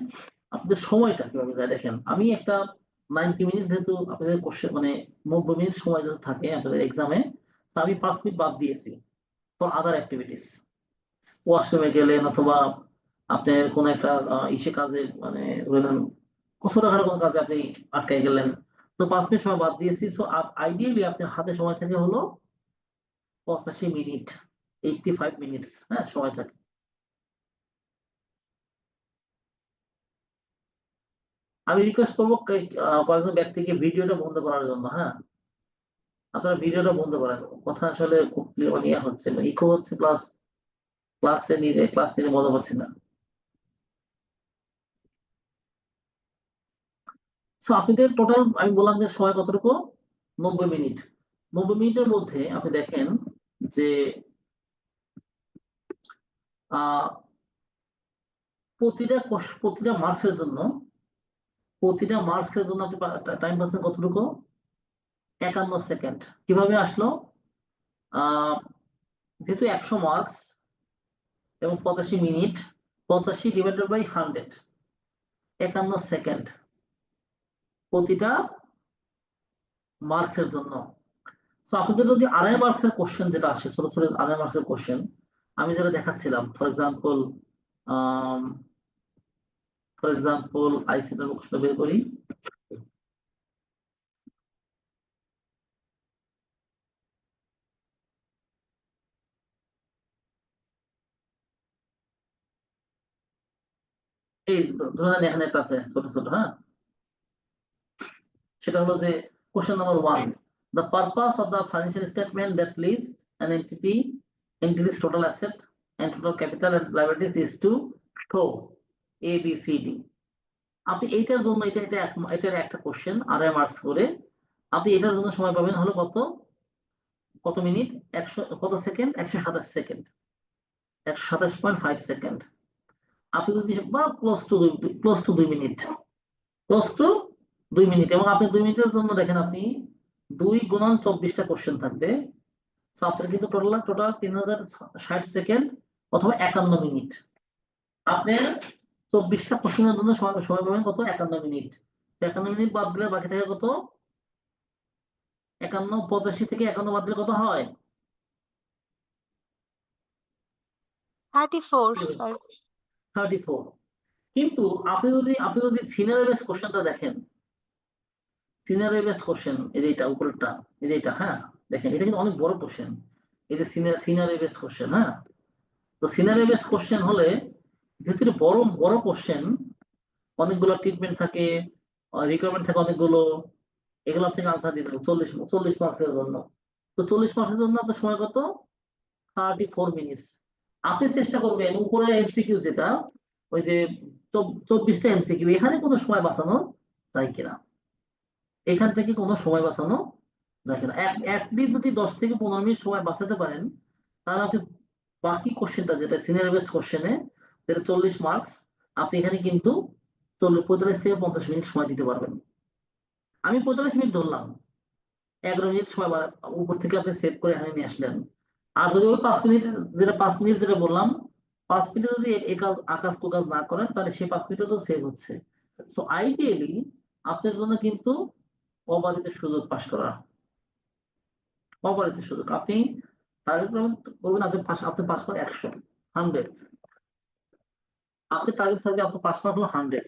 আপনাদের সময়টা কিভাবে যায় দেখেন। আমি একটা 90 মিনিট, যেহেতু আপনাদের কোশ্চেন মানে 90 মিনিট সময় যেহেতু থাকে আপনাদের এক্সামে, তো আমি 5 মিনিট বাদ দিয়েছি ফর আদার অ্যাক্টিভিটিস। ওয়াশরুমে গেলেন অথবা আপনার কোনো একটা ইসে কাজে, মানে ধরেন ছোটখাটো কোনো কাজে আপনি আটকে গেলেন, তো 5 মিনিট সময় বাদ দিয়েছি। সো আইডিয়ালি আপনার হাতে সময় থাকে হলো 85 মিনিট, 85 মিনিটস, হ্যাঁ সময় থাকে। আমি রিকোয়েস্ট করবো কয়েকজন ব্যক্তিকে ভিডিওটা বন্ধ করার জন্য। হ্যাঁ, আপনারা ভিডিওটা বন্ধ করেন, কথা আসলে খুব মানে ইয়ে হচ্ছে, ইকো হচ্ছে, প্লাস ক্লাস নিতে মজা পাচ্ছি না। সো আপনাদের টোটাল আমি বললাম যে সময় কতটুকু, 90 মিনিট। 90 মিনিটের মধ্যে আপনি দেখেন যে প্রতিটা মার্কসের জন্য আপনি টাইম পাচ্ছেন কতটুকু, 51 সেকেন্ড। কিভাবে আসলো? যেহেতু 100 মার্কস এবং 85 মিনিট, 85 ডিভাইডেড বাই 100, 51 সেকেন্ড প্রতিটা মার্কসের জন্য। সো আপনাদের যদি 2.5 মার্কসের কোশ্চেন যেটা আসে, ছোট ছোট 2.5 মার্কসের কোশ্চেন আমি যেটা দেখাচ্ছিলাম, ফর এক্সাম্পল আইসিটার কোশ্চেন বের করি। এই ধরেন এখানে একটা আছে ছোট ছোট, হ্যাঁ, সেটা হলো যে question number 1, the purpose of the financial statement that lists an entity's total asset and total capital and liabilities is to show A B C D. আপনি এইটার জন্য এটার একটা কোশ্চেন 2.5 মার্কস করে, আপনি এটার জন্য সময় পাবেন হলো কত মিনিট, 100 কত সেকেন্ড, 127 সেকেন্ড, 127.5 সেকেন্ড। আপনি যদি বা ক্লোজ টু 2 মিনিট, এবং আপনি 2 মিনিটের জন্য দেখেন আপনি 2 গুণন 24টা কোশ্চেন থাকবে, সো আপনার কিন্তু টোটাল 3060 সেকেন্ড অথবা 51 মিনিট। আপনি 24টা কোশ্চেনের জন্য সময় পাবেন কত, 51 মিনিট। 51 মিনিট বাদ দিলে বাকি থাকে কত, 51, 85 থেকে 51 বাদ দিলে কত হয়, 34 স্যার। 34। কিন্তু আপনি যদি সিনারিও বেস কোশ্চেনটা দেখেন, সিনারিও বেস কোশ্চেন, এইটা উপরেরটা, এইটা, হ্যাঁ, দেখেন এটা কিন্তু অনেক বড় কোশ্চেন, এই যে সিনারিও বেস কোশ্চেন, হ্যাঁ। তো সিনারিও বেস কোশ্চেন হলে যেহেতু বড় কোশ্চেন, অনেকগুলো ট্রিটমেন্ট থাকে, রিকোয়ারমেন্ট থাকে অনেকগুলো, এগুলো আপনাকে আনসার দিতে হবে 40 মার্কসের জন্য। তো 40 মার্কসের জন্য আপনার সময় কত, 34 মিনিটস। আপনি চেষ্টা করবেন উপরে এমসিকিউ যেটা, ওই যে 24টা এমসিকিউ, এখানে কোনো সময় বাঁচানো যায় কিনা, এখান থেকে কোনো সময় বাঁচানো যায় কিনা। অ্যাটলিস্ট যদি 10 থেকে 15 মিনিট সময় বাঁচাতে পারেন, তাহলে আপনি বাকি কোশ্চেনটা যেটা সিনিয়র বেসড কোশ্চেনে, যেটা 40 মার্কস, আপনি এখানে কিন্তু 45 থেকে 50 মিনিট সময় দিতে পারবেন। আমি 45 মিনিট ধরলাম, 11 মিনিট সময় উপর থেকে আপনি সেভ করে এখানে নিয়ে আসলেন। আর যদি ওই 5 মিনিট যেটা বললাম, 5 মিনিট যদি আকাশ কুকাজ না করেন, তাহলে সেই 5 মিনিটও তো সেভ হচ্ছে। সো আইডিয়ালি আপনার জন্য কিন্তু অবাধিত সুযোগ পাস করা, অবাধিত সুযোগ। আপনি টার্গেট করবেন, আপনি পাস করেন 100, আপনি টার্গেট থাকবে আপনি পাস করা হলো 100।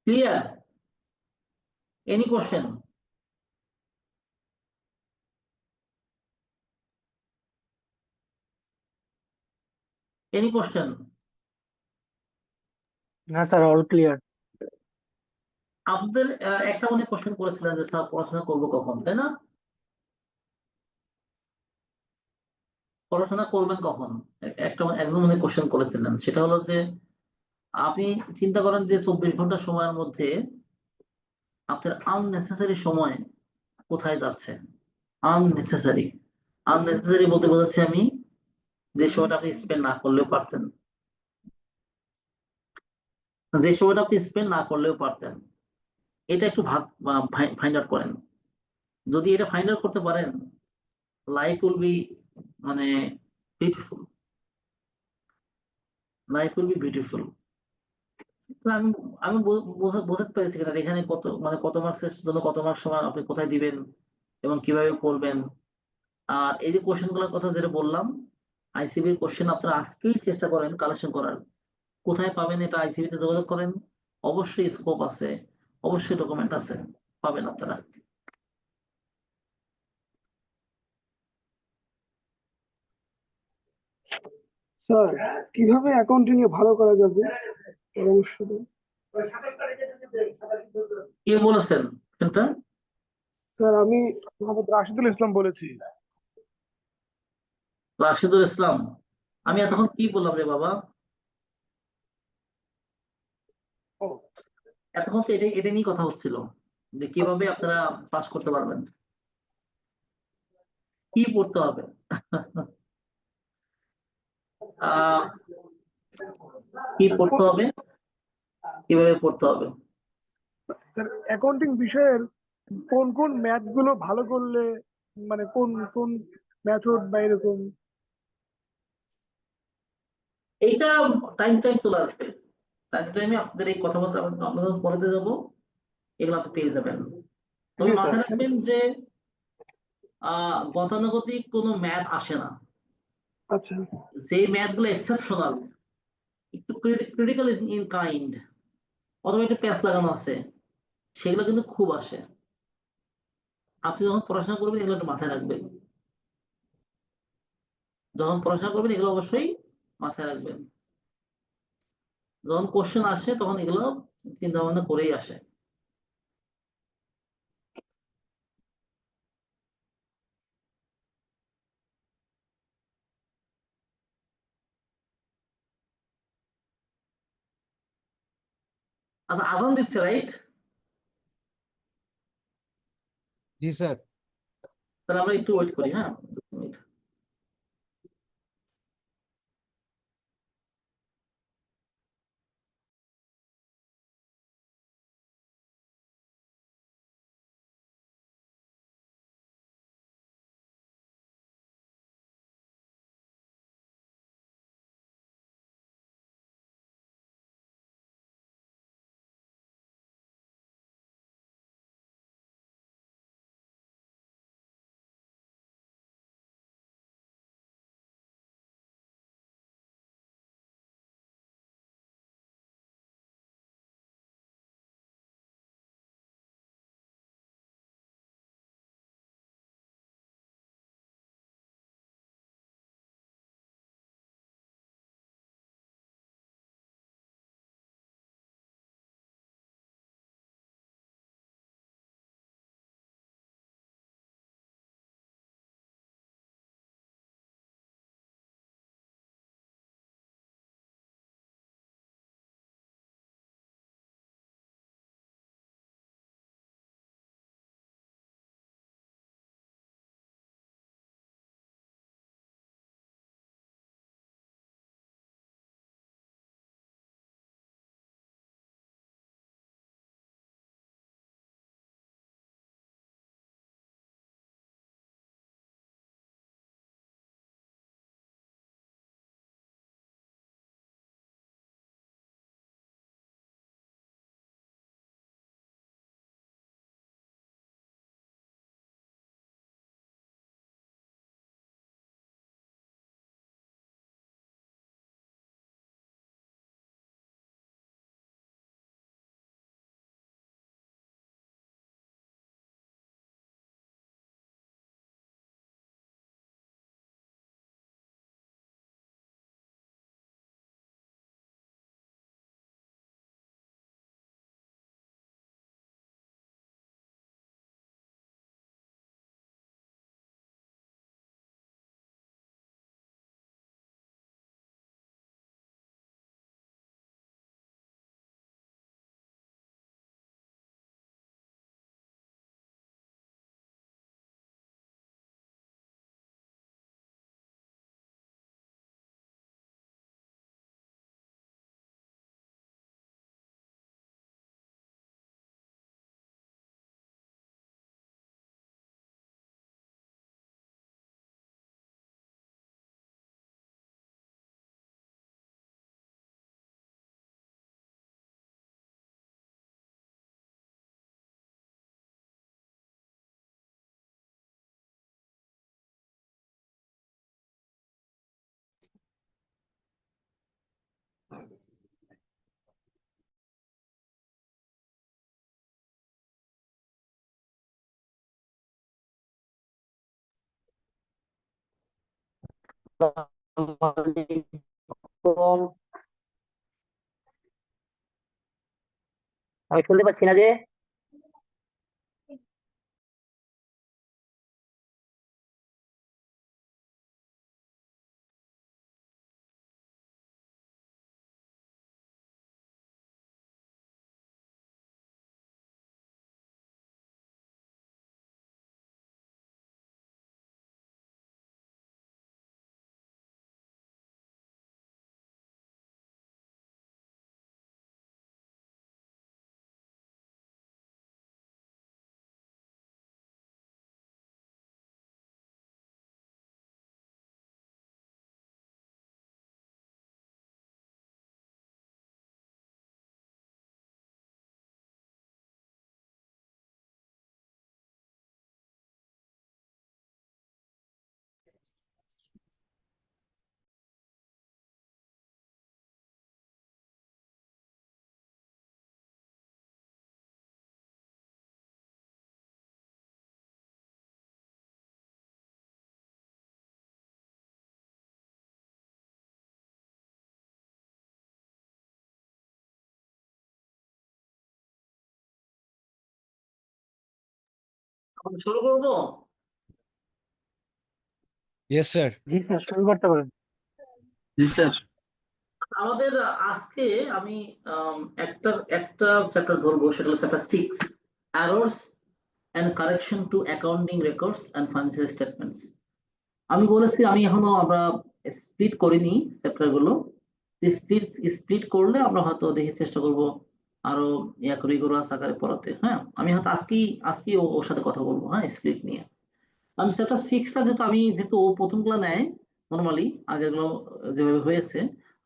Clear? Any question? Any question? না স্যার, অল ক্লিয়ার। আপনাদের একটা মনে কোশ্চেন করেছিলেন যে স্যার পড়াশোনা করবো কখন, তাই না? পড়াশোনা করবেন কখন, একদম মনে কোশ্চেন করেছিলেন, সেটা হলো যে আপনি চিন্তা করেন যে 24 ঘন্টা সময়ের মধ্যে আপনার আননেসেসারি সময় কোথায় যাচ্ছে। আননেসেসারি বলতে বোঝাচ্ছি আমি, যে সময়টা আপনি স্পেন্ড না করলেও পারতেন, এটা একটু ফাইন্ড আউট করেন। যদি এটা ফাইন্ড আউট করতে পারেন, লাইফ উইল বি মানে বিউটিফুল, আমি বোঝাতে পেরেছি কিনা, এখানে কত মার্কসের জন্য কত মার্কস সময় আপনি কোথায় দিবেন এবং কিভাবে করবেন। আর এই যে কোশ্চেন গুলোর কথা যেটা বললাম, আইসিবির কোশ্চেন আপনারা আজকেই চেষ্টা করেন কালেকশন করার। কোথায় পাবেন, এটা আইসিবি তে যোগাযোগ করেন, অবশ্যই স্কোপ আছে, অবশ্যই ডকুমেন্ট আছে, পাবেন আপনারা। স্যার কিভাবে অ্যাকাউন্টিং এ ভালো করা যাবে পরামর্শ দিন। কে বলেছেন এটা? স্যার আমি মোহাম্মদ রাশিদুল ইসলাম বলেছি। রাশিদুল ইসলাম, আমি এতক্ষণ কি বললাম রে বাবা? এতক্ষণ তো এটা নিয়ে কথা হচ্ছিল যে কিভাবে আপনারা পাস করতে পারবেন, কি পড়তে হবে। কি পড়তে হবে, কিভাবে পড়তে হবে। স্যার অ্যাকাউন্টিং বিষয়ের কোন কোন ম্যাথ গুলো ভালো করলে, মানে কোন কোন মেথড বা এরকম? এইটা টাইম চলে আসবে, টাইমে আপনাদের এই কথাবার্তা আপনাদের পড়াতে যাবো, এগুলো আপনি পেয়ে যাবেন। তবে মাথায় রাখবেন যে গতানুগতিক কোনো ম্যাথ আসে না। আচ্ছা। যে ম্যাথ গুলো এক্সেপশনাল, একটু ক্রিটিক্যাল ইন কাইন্ড অথবা একটু প্যাচ লাগানো আছে, সেগুলো কিন্তু খুব আসে। আপনি যখন পড়াশোনা করবেন এগুলো একটু মাথায় রাখবেন, যখন পড়াশোনা করবেন এগুলো অবশ্যই মাথায় রাখবেন। যখন কোশ্চেন আসে তখন এগুলো চিন্তা ভাবনা করেই আসে। আচ্ছা, আজান দিচ্ছে রাইট? জি স্যার। তাহলে আমরা একটু ওয়েট করি, হ্যাঁ 2 মিনিট। আমি শুনতে পাচ্ছি না যে। আমি শুরু করবো। Yes, sir. জি স্যার, শুরু করতে পারেন। জি স্যার। আমাদের আজকে আমি একটা একটা চ্যাপ্টার ধরবো, সেটা হলো chapter 6, errors and correction to accounting records and financial statements. আমি বলেছি আমি এখনো আমরা স্প্লিট করিনি চ্যাপ্টার গুলো। স্প্লিট করলে আমরা হয়তো দেখে চেষ্টা করব আরো রিগোরাস আকারে পড়াতে। হ্যাঁ, আমি হয়তো আজকেই ওর সাথে কথা বলবো, হ্যাঁ, স্প্লিট নিয়ে। আমি চ্যাপ্টার 6টা যেহেতু ও প্রথমগুলো নেয় নর্মালি, আগেরগুলো যেভাবে হয়েছে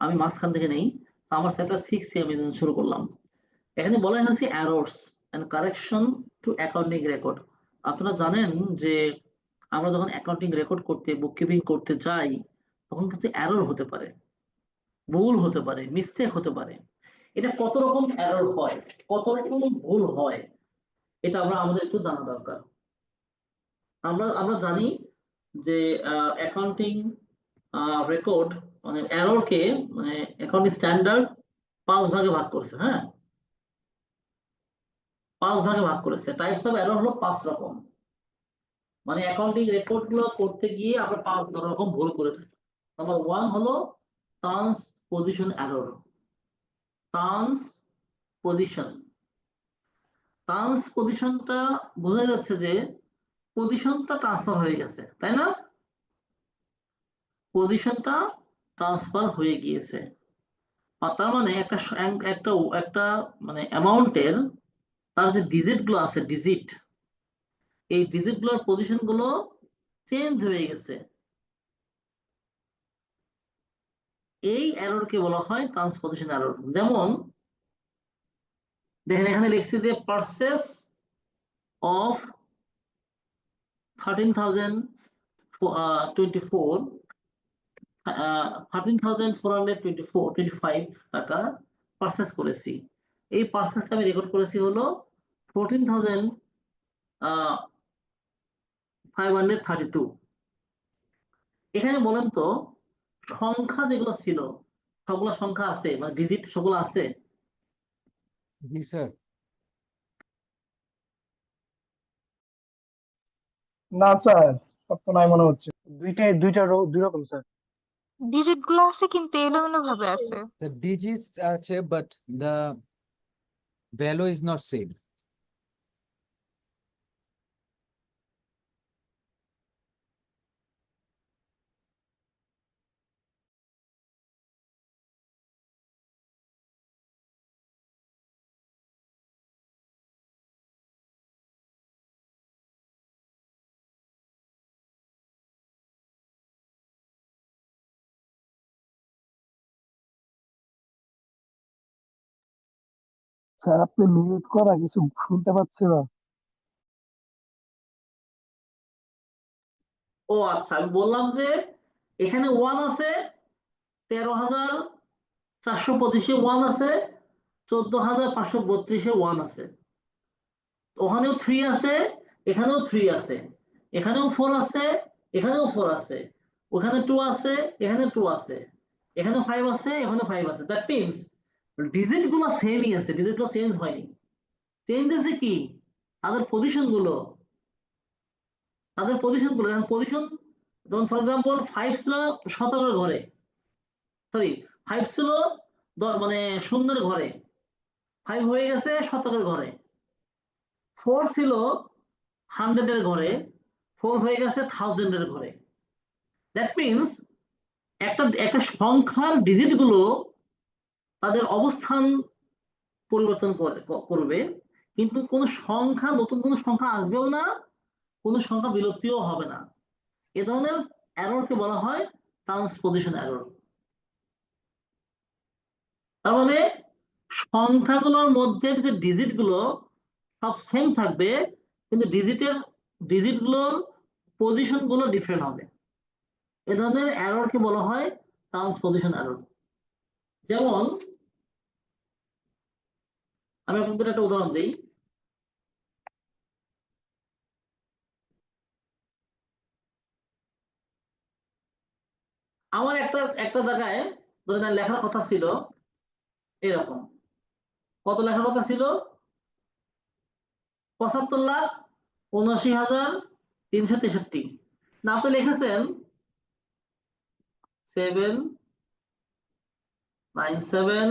আমি মাঝখান থেকে নেই, তো আমার চ্যাপ্টার 6 থেকে আমি শুরু করলাম। এখানে বলা হয়েছে errors and correction to accounting record. আপনারা জানেন যে আমরা যখন অ্যাকাউন্টিং রেকর্ড করতে, বুককিপিং করতে যাই, তখন কিন্তু এরর হতে পারে, ভুল হতে পারে, মিস্টেক হতে পারে। এটা কত রকম এরর হয়, কত রকম ভুল হয়, এটা আমাদের একটু জানা দরকার। আমরা জানি যে অ্যাকাউন্টিং রেকর্ড মানে এররকে, মানে অ্যাকাউন্টিং স্ট্যান্ডার্ড 5 ভাগে ভাগ করেছে। হ্যাঁ, 5 ভাগে ভাগ করেছে। টাইপস অফ এরর হলো 5 রকম। মানে অ্যাকাউন্টিং রেকর্ড গুলো করতে গিয়ে আমরা 5 রকম ভুল করে থাকি। নাম্বার 1 হলো ট্রান্সপোজিশন এরর। ট্রান্সপোজিশনটা বোঝা যাচ্ছে যে পজিশনটা ট্রান্সফার হয়ে গেছে, তাই না? পজিশনটা ট্রান্সফার হয়ে গিয়েছে। আর তার মানে একটা মানে অ্যামাউন্টের তার যে ডিজিট গুলো আছে, এই ডিজিট গুলোর পজিশন গুলো চেঞ্জ হয়ে গেছে। এই এররকে বলা হয় ট্রান্সপোজিশন এরর। যেমন দেখেন এখানে লিখছি যে পারচেজ অফ 13,425 টাকা পারচেজ করেছি। এই পারচেজটা আমি রেকর্ড করেছি হলো 14,532। এখানে বলেন তো সংখ্যা যেগুলো ছিল সবগুলো সংখ্যা আছে, মানে ডিজিট সবগুলো আছে? Yes, sir. না স্যার, সব তো নাই মনে হচ্ছে। দুই রকম স্যার। ডিজিট গুলো আছে কিন্তু এলোমেলো ভাবে আছে। The digits are same, but the value is not same. Sir আপনি মিউট করা, কিছু শুনতে পাচ্ছি না। ও আচ্ছা, আমি বললাম যে এখানে 1 আছে, 13,425-এ 1 আছে, 14,532-এ 1 আছে। ওখানেও 3 আছে, এখানেও 3 আছে, এখানেও 4 আছে, এখানেও 4 আছে, ওখানে 2 আছে, এখানে 2 আছে, এখানে 5 আছে, এখানে 5 আছে। দ্যাট মিন্স ডিজিট গুলো সেমই আছে, ডিজিট গুলো চেঞ্জ হয়নি। চেঞ্জ হয়েছে কি তাদের পজিশন গুলো। পজিশন যেমন ফর এক্সাম্পল 5 ছিল শতকের ঘরে, সরি 5 ছিল মানে শূন্যের ঘরে, 5 হয়ে গেছে শতকের ঘরে। 4 ছিল 100-এর ঘরে, 4 হয়ে গেছে 1000-এর ঘরে। দ্যাট মিন্স একটা সংখ্যার ডিজিট গুলো তাদের অবস্থান পরিবর্তন করবে, কিন্তু নতুন কোনো সংখ্যা আসবেও না, কোনো সংখ্যা বিলুপ্তিও হবে না। এ ধরনের এররকে বলা হয় ট্রান্সপোজিশন এরর। তার মানে সংখ্যাগুলোর মধ্যে যে ডিজিট গুলো সব সেম থাকবে, কিন্তু ডিজিট গুলোর পজিশন গুলো ডিফারেন্ট হবে। এ ধরনের এররকে বলা হয় ট্রান্সপোজিশন এরর। যেমন আমি আপনাদের একটা উদাহরণ দিই। আমার একটা জায়গায় ধরে নেন লেখার কথা ছিল এরকম, কত লেখার কথা ছিল? 75,00,000 ৭৯,৩63 না, আপনি লিখেছেন 797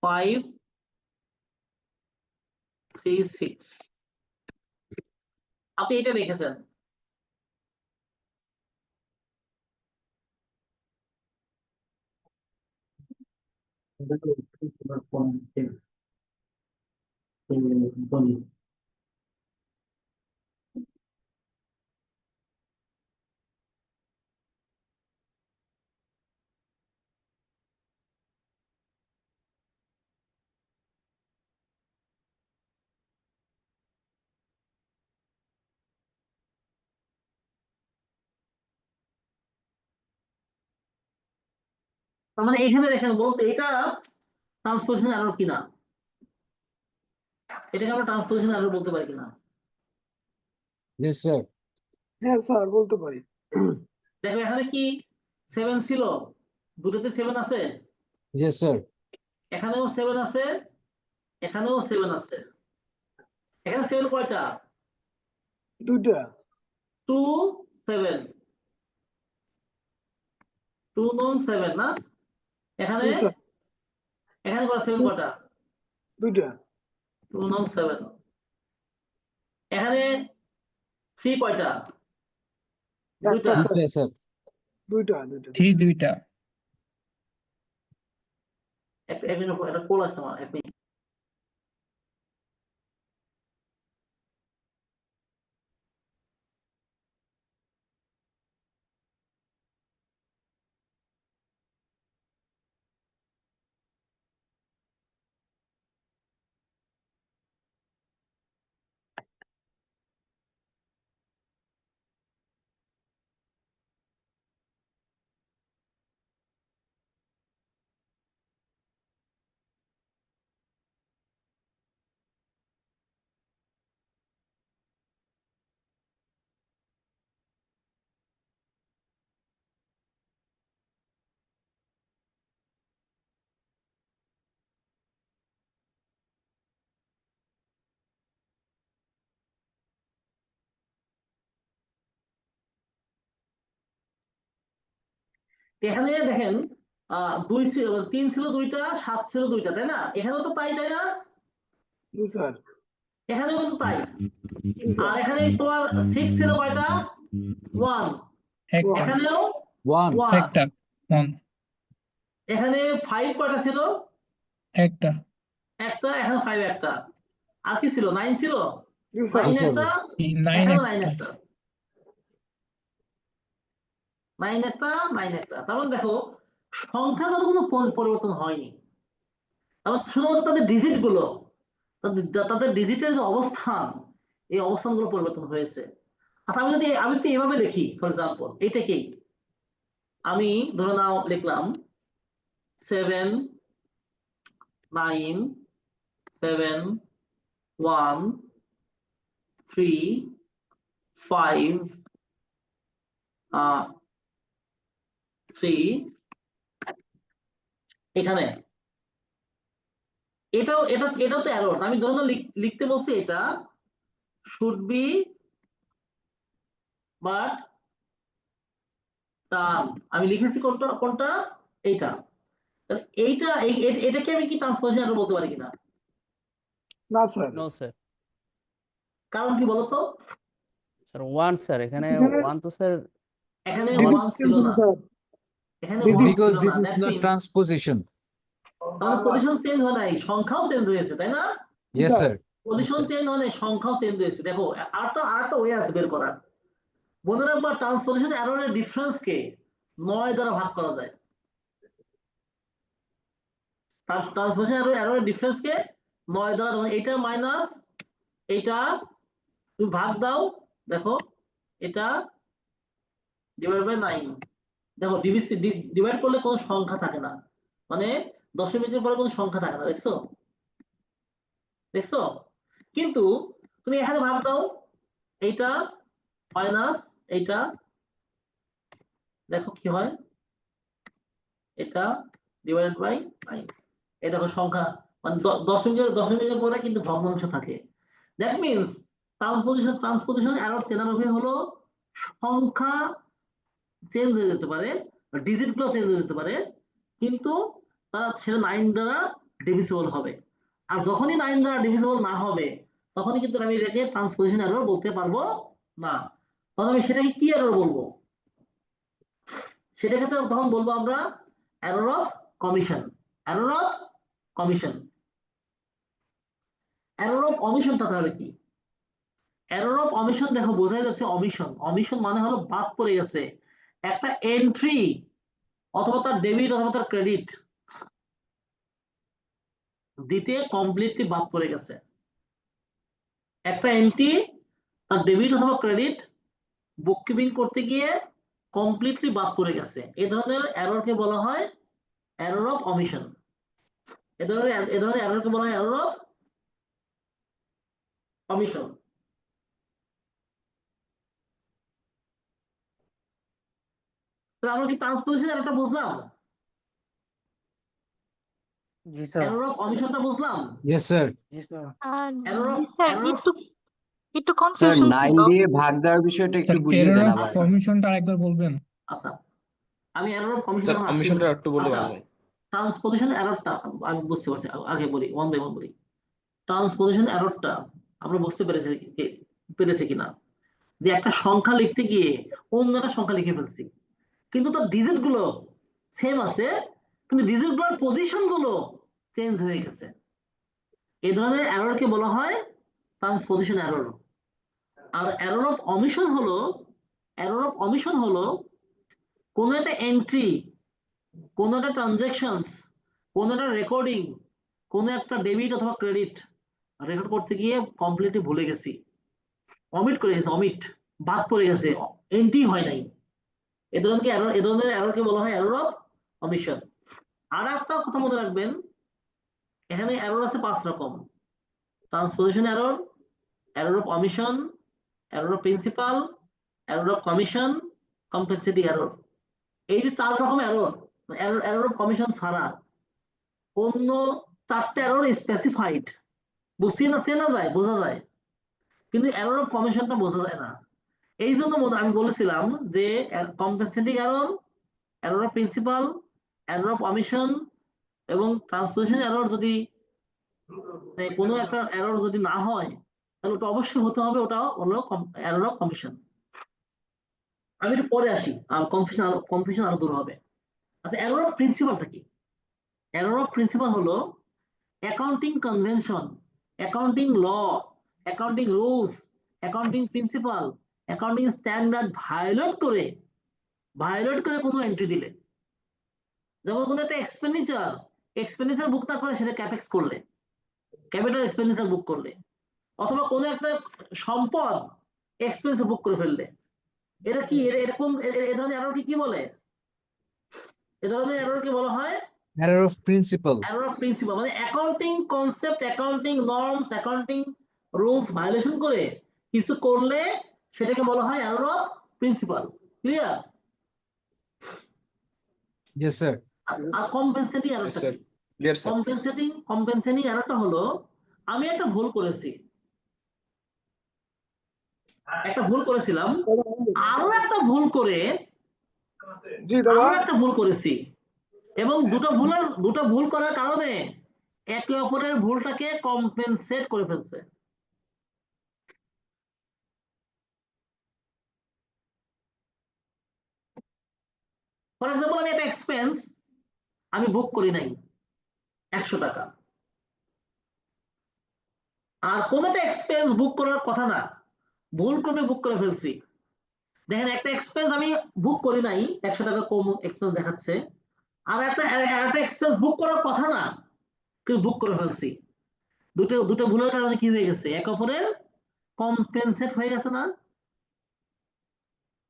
536 আপনি এটা লিখেছেন। তার মানে এখানে দেখেন বলতে এটা ট্রান্সপোজিশন এরর কিনা, এটাকে আমরা ট্রান্সপোজিশন এরর বলতে পারি কিনা। Yes, sir. হ্যাঁ স্যার বলতে পারি। দেখো এখানে কি 7 ছিল, দুটোতে 7 আছে, Yes, sir. এখানেও 7 আছে, এখানেও 7 আছে। এখানে 7 কয়টা? দুইটা। 2 7 2 নং 7 না, এখানে জি স্যার, এখানে কয়টা 7 কয়টা? দুইটা। 2 নং 7। এখানে 3 কয়টা? দুইটা। একটা Yes, sir. দুইটা দুইটা। 3 2টা। এক মিনিট, একটা কল আসছে আমার, এক মিনিট। এখানে দেখেন 2 ছিল, 3 ছিল দুইটা, 7 ছিল দুইটা, তাই না? এখানেও তো তাই, তাই না? জি স্যার। এখানেও কিন্তু তাই। জি স্যার। আর এখানে তোমার 6 ছিল কয়টা? 1। একটা এখানেও One. 1। একটা 1 এখানে 5 কয়টা ছিল? একটা একটা। এখানে 5 একটা। আর কি ছিল? 9 ছিল, জি স্যার। 9 Yes, sir. একটা, 9 এখানেও 9 একটা একটা, 9 একটা, 9 একটা। তার মানে দেখো সংখ্যাগত কোনো পরিবর্তন হয়নি, তারপর শুধুমাত্র তাদের ডিজিট গুলো, তাদের ডিজিটের যে অবস্থান, এই অবস্থানগুলো পরিবর্তন হয়েছে। আচ্ছা আমি যদি এভাবে লিখি, ফর এক্সাম্পল এইটাকেই আমি ধরে নাও লিখলাম 7 9 7 1 3 5 3 এখানে এটাও তো এরর। আমি ধরে নাও লিখতে বলছি এটা শুড বি বাট আমি লিখেছি কোনটা কোনটা, এইটা। তাহলে এটাকে আমি কি ট্রান্সপোজিশন এরর বলতে পারি কিনা? না স্যার। No sir. কারণ কি বলতো? স্যার 1 স্যার, এখানে এখানে 1 তো স্যার এখানে digit 1 ছিল change না, স্যার। এখানে Digit 1 Because ছিল না, this is that not means transposition. তাহলে পজিশন চেঞ্জ হয় নাই, সংখ্যাও চেঞ্জ হয়েছে, তাই না? Yes, sir. sir. Position change হয় নাই, সংখ্যাও চেঞ্জ হয়েছে। দেখো আরেকটা ওয়ে আছে বের করার। মনে রাখবা ট্রান্সপোজিশন এররের ডিফারেন্স কে 9 দ্বারা ভাগ করা যায়। ট্রান্সপোজিশন এররের ডিফারেন্স কে 9 দ্বারা, যেমন এইটা মাইনাস এইটা তুমি ভাগ দাও, দেখো এটা ডিভাইড বাই 9। দেখো ডিভাইড করলে কোনো সংখ্যা থাকে না, মানে দশমিকের পরে কোনো সংখ্যা থাকে না, দেখছো? দেখছো? কিন্তু তুমি এখানে ভাগ দাও, এইটা মাইনাস এইটা, দেখো কি হয়, এটা ডিভাইডেড বাই 9। এই দেখো সংখ্যা মানে দশমিকের পরে কিন্তু ভগ্নাংশ থাকে। দ্যাট মিনস ট্রান্সপোজিশন এরর চেনার হলো সংখ্যা চেঞ্জ হয়ে যেতে পারে, ডিজিট গুলো চেঞ্জ হয়ে যেতে পারে, কিন্তু সেটা 9 দ্বারা ডিভিজিবল হবে। আর যখনই 9 দ্বারা ডিভিজিবল না হবে তখনই কিন্তু আমি এটাকে ট্রান্সপোজিশন এরর বলতে পারবো না। তখন আমি সেটাকে কি এরর বলবো? সেটাকে তখন বলবো আমরা error of commission. Error of commission. Error of অমিশনটা তাহলে কি? এরর অফ অমিশন দেখো বোঝাই যাচ্ছে অমিশন। অমিশন মানে হলো বাদ পড়ে গেছে একটা এন্ট্রি, অথবা তার ডেবিট অথবা তার ক্রেডিট দিতে কমপ্লিটলি বাদ পড়ে গেছে। একটা এন্ট্রি তার ডেবিট অথবা ক্রেডিট বুককিপিং করতে গিয়ে কমপ্লিটলি বাদ পড়ে গেছে। এই ধরনের এররকে বলা হয় এরর অফ অমিশন। এ ধরনের এররকে বলা হয় এরর অফ অমিশন। আমরা কি ট্রান্সপোজিশন এররটা বুঝলাম? জি স্যার। এরর অফ অমিশনটা বুঝলাম? Yes, sir. G sir. Error G of sir, error of একটু স্যার কনফিউশন 9 ছিল। দিয়ে ভাগ দেওয়ার বিষয়টা একটু বুঝিয়ে দেন আবার। কমিশনটা আরেকবার বলবেন? আচ্ছা, আমি এরর অফ কমিশন স্যার কমিশনটা একটু বললে ভালো হয়। ট্রান্সপোজিশন এররটা আমি বুঝতে পারছি, আগে বলি ওয়ান বাই ওয়ান বলি। ট্রান্সপোজিশন এররটা আমরা বুঝতে পেরেছি কিনা, যে একটা সংখ্যা লিখতে গিয়ে অন্য একটা সংখ্যা লিখে ফেলছি, কিন্তু তার ডিজিট গুলো সেম আছে, কিন্তু ডিজিট গুলোর পজিশন গুলো চেঞ্জ হয়ে গেছে। এই ধরনের এররকে বলা হয় ট্রান্সপোজিশন এরর। আর এরর অফ অমিশন হলো কোন একটা এন্ট্রি, কোন একটা ট্রানজাকশনস, কোন একটা রেকর্ডিং, কোন একটা ডেবিট অথবা ক্রেডিট রেকর্ড করতে গিয়ে কমপ্লিটলি ভুলে গেছি, অমিট করে গেছে, বাদ পড়ে গেছে, এন্ট্রি হয় নাই। এ ধরনের এররকে বলা হয় এরর অফ অমিশন। আর একটা কথা মনে রাখবেন, এখানে এরর আছে 5 রকম: transposition error, error of omission, error of principal, error of commission, complexity error. এই যে 4 রকম এরর, এরর অফ কমিশন ছাড়া অন্য 4টে এরর স্পেসিফাইড, চেনা যায়, বোঝা যায়, কিন্তু এরর অফ কমিশনটা বোঝা যায় না। এই জন্য আমি বলেছিলাম যে complexity error, error of principal, error of omission এবং ট্রান্সপোজিশন এরর যদি কোনো একটা এরর যদি না হয় তাহলে ওটা অবশ্যই হতে হবে, ওটা হলো এরর অফ কমিশন। আমি একটু পরে আসি, আর কনফিউশন আরো দূর হবে। আচ্ছা, এরর অফ প্রিন্সিপালটা কি? এরর অফ প্রিন্সিপাল হলো accounting convention, accounting law, accounting rules, accounting principle, accounting standard violate করে কোনো এন্ট্রি দিলে, যেমন কোনো একটা এক্সপেন্ডিচার বুক না করে সেটা ক্যাপেক্স করলে, ক্যাপিটাল এক্সপেন্ডিচার বুক করলে, অথবা কোনো একটা সম্পদ এক্সপেন্স বুক করে ফেললে, এটা কি এরকম এ ধরনের এররকে কি বলে? এ ধরনের এররকে বলা হয় Error of principle. Error of principle. মানে accounting concept, accounting norms, accounting rules violation করে কিছু করলে সেটাকে বলা হয় error of principle. Clear? Yes, sir. আর কম্পেনসেটিং এররটা স্যার কি? Clear sir. কম্পেনসেটিং এররটা হলো আমি একটা ভুল করেছিলাম, আরো একটা ভুল করেছি, এবং দুটো ভুল করার কারণে একে অপরের ভুলটাকে কম্পেনসেট করে ফেলছে। ফর এক্সাম্পল, আমি একটা এক্সপেন্স আমি বুক করি নাই 100 টাকা, আর কোন একটা এক্সপেন্স বুক করার কথা না, ভুল করে বুক করে ফেলছি। দেখেন, একটা এক্সপেন্স আমি বুক করি নাই, 100 টাকা কম এক্সপেন্স দেখাচ্ছে, আর একটা এক্সপেন্স বুক করার কথা না কিন্তু বুক করে ফেলছি। দুটো ভুলের কারণে কি হয়ে গেছে? একে অপরের কম্পেনসেট হয়ে গেছে না?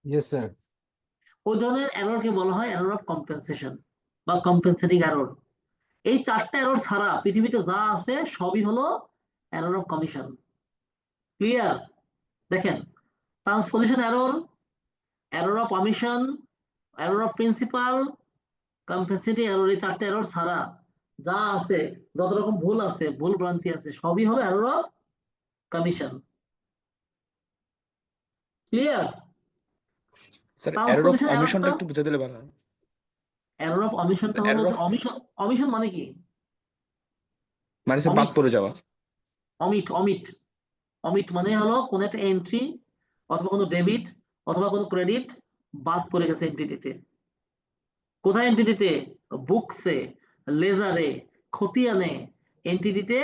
Yes, sir. ওই ধরনের এররকে বলা হয় এরর অফ কম্পেনসেশন বা কম্পেনসেটিং এরর। এই 4টে এরর ছাড়া পৃথিবীতে যা আছে সবই হলো এরর অফ কমিশন। ক্লিয়ার? দেখেন, transposition error, error of omission, error of principal, compensating error, এই 4টে এরর ছাড়া যা আছে, যত রকম ভুল আছে, ভুল ভ্রান্তি আছে, সবই হবে error of commission. Clear? Sir error of transposition অমিশনটা এররটা, একটু বুঝে দিলে ভালো হয়। এরর অফ অমিশনটা হলো এরর যে অফ অমিশন, অমিশন মানে কি? মানে স্যার বাদ অমিট, পড়ে যাওয়া। অমিট, অমিট, অমিট মানে হলো কোন একটা এন্ট্রি অথবা কোনো ডেবিট অথবা কোনো ক্রেডিট বাদ পড়ে গেছে এন্ট্রিতে। কোথায় এন্ট্রিতে? বুকসে, লেজারে, খতিয়ানে এন্ট্রিতে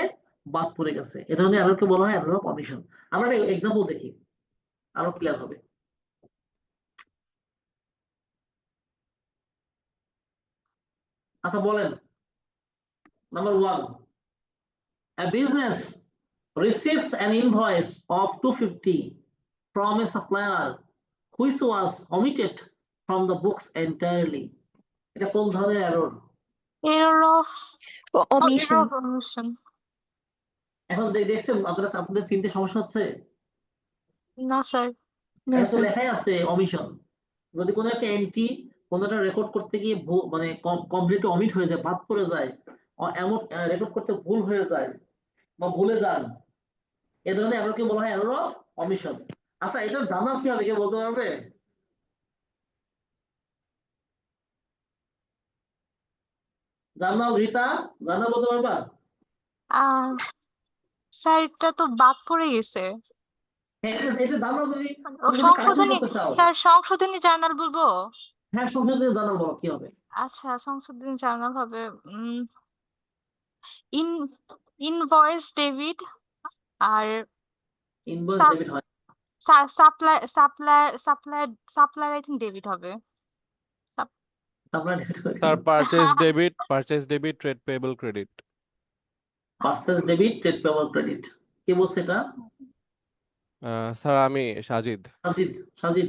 বাদ পড়ে গেছে। এটা ধরনের এররকে বলা হয় এরর অফ অমিশন। আমরা একটা এক্সাম্পল দেখি, আরো ক্লিয়ার হবে। আচ্ছা বলেন, number 1, a business receives an invoice of 250 from a supplier which was omitted from the books entirely. এটা কোন ধরনের error? Error of Omission. Omission. এখন দেখছেন আপনারা, আপনাদের চিনতে সমস্যা হচ্ছে? না স্যার। এটা তো লেখাই আছে অমিশন। যদি কোনো একটা এন্ট্রি কোনো একটা রেকর্ড করতে গিয়ে মানে কমপ্লিট অমিট হয়ে যায়, বাদ পড়ে যায়, এমন রেকর্ড করতে ভুল হয়ে যায় বা ভুলে যান, এ ধরনের এররকে বলা হয় এরর অফ অমিশন। আচ্ছা এটা জানা কি হবে, কেউ বলতে পারবে? জানাল রীতা, জানা বলতে পারবা? স্যার এটা তো বাদ পড়ে গেছে। হ্যাঁ, এটা জানাল যদি ও তুমি যদি কারেকশন সংশোধনী, করতে চাও। স্যার সংশোধনী জার্নাল বলবো? হ্যাঁ, সংশোধনী জানাল বলো কি হবে? আচ্ছা সংশোধনী জার্নাল হবে ইন ইনভয়েস ডেবিট আর ইনভয়েস ডেবিট হয়, সাপ্লায়ার আই থিঙ্ক ডেবিট হবে। আপনার ডেবিট হয়, sir purchase debit trade payable credit. Purchase debit, trade payable credit. কে বলছে এটা? স্যার আমি সাজিদ। সাজিদ, সাজিদ,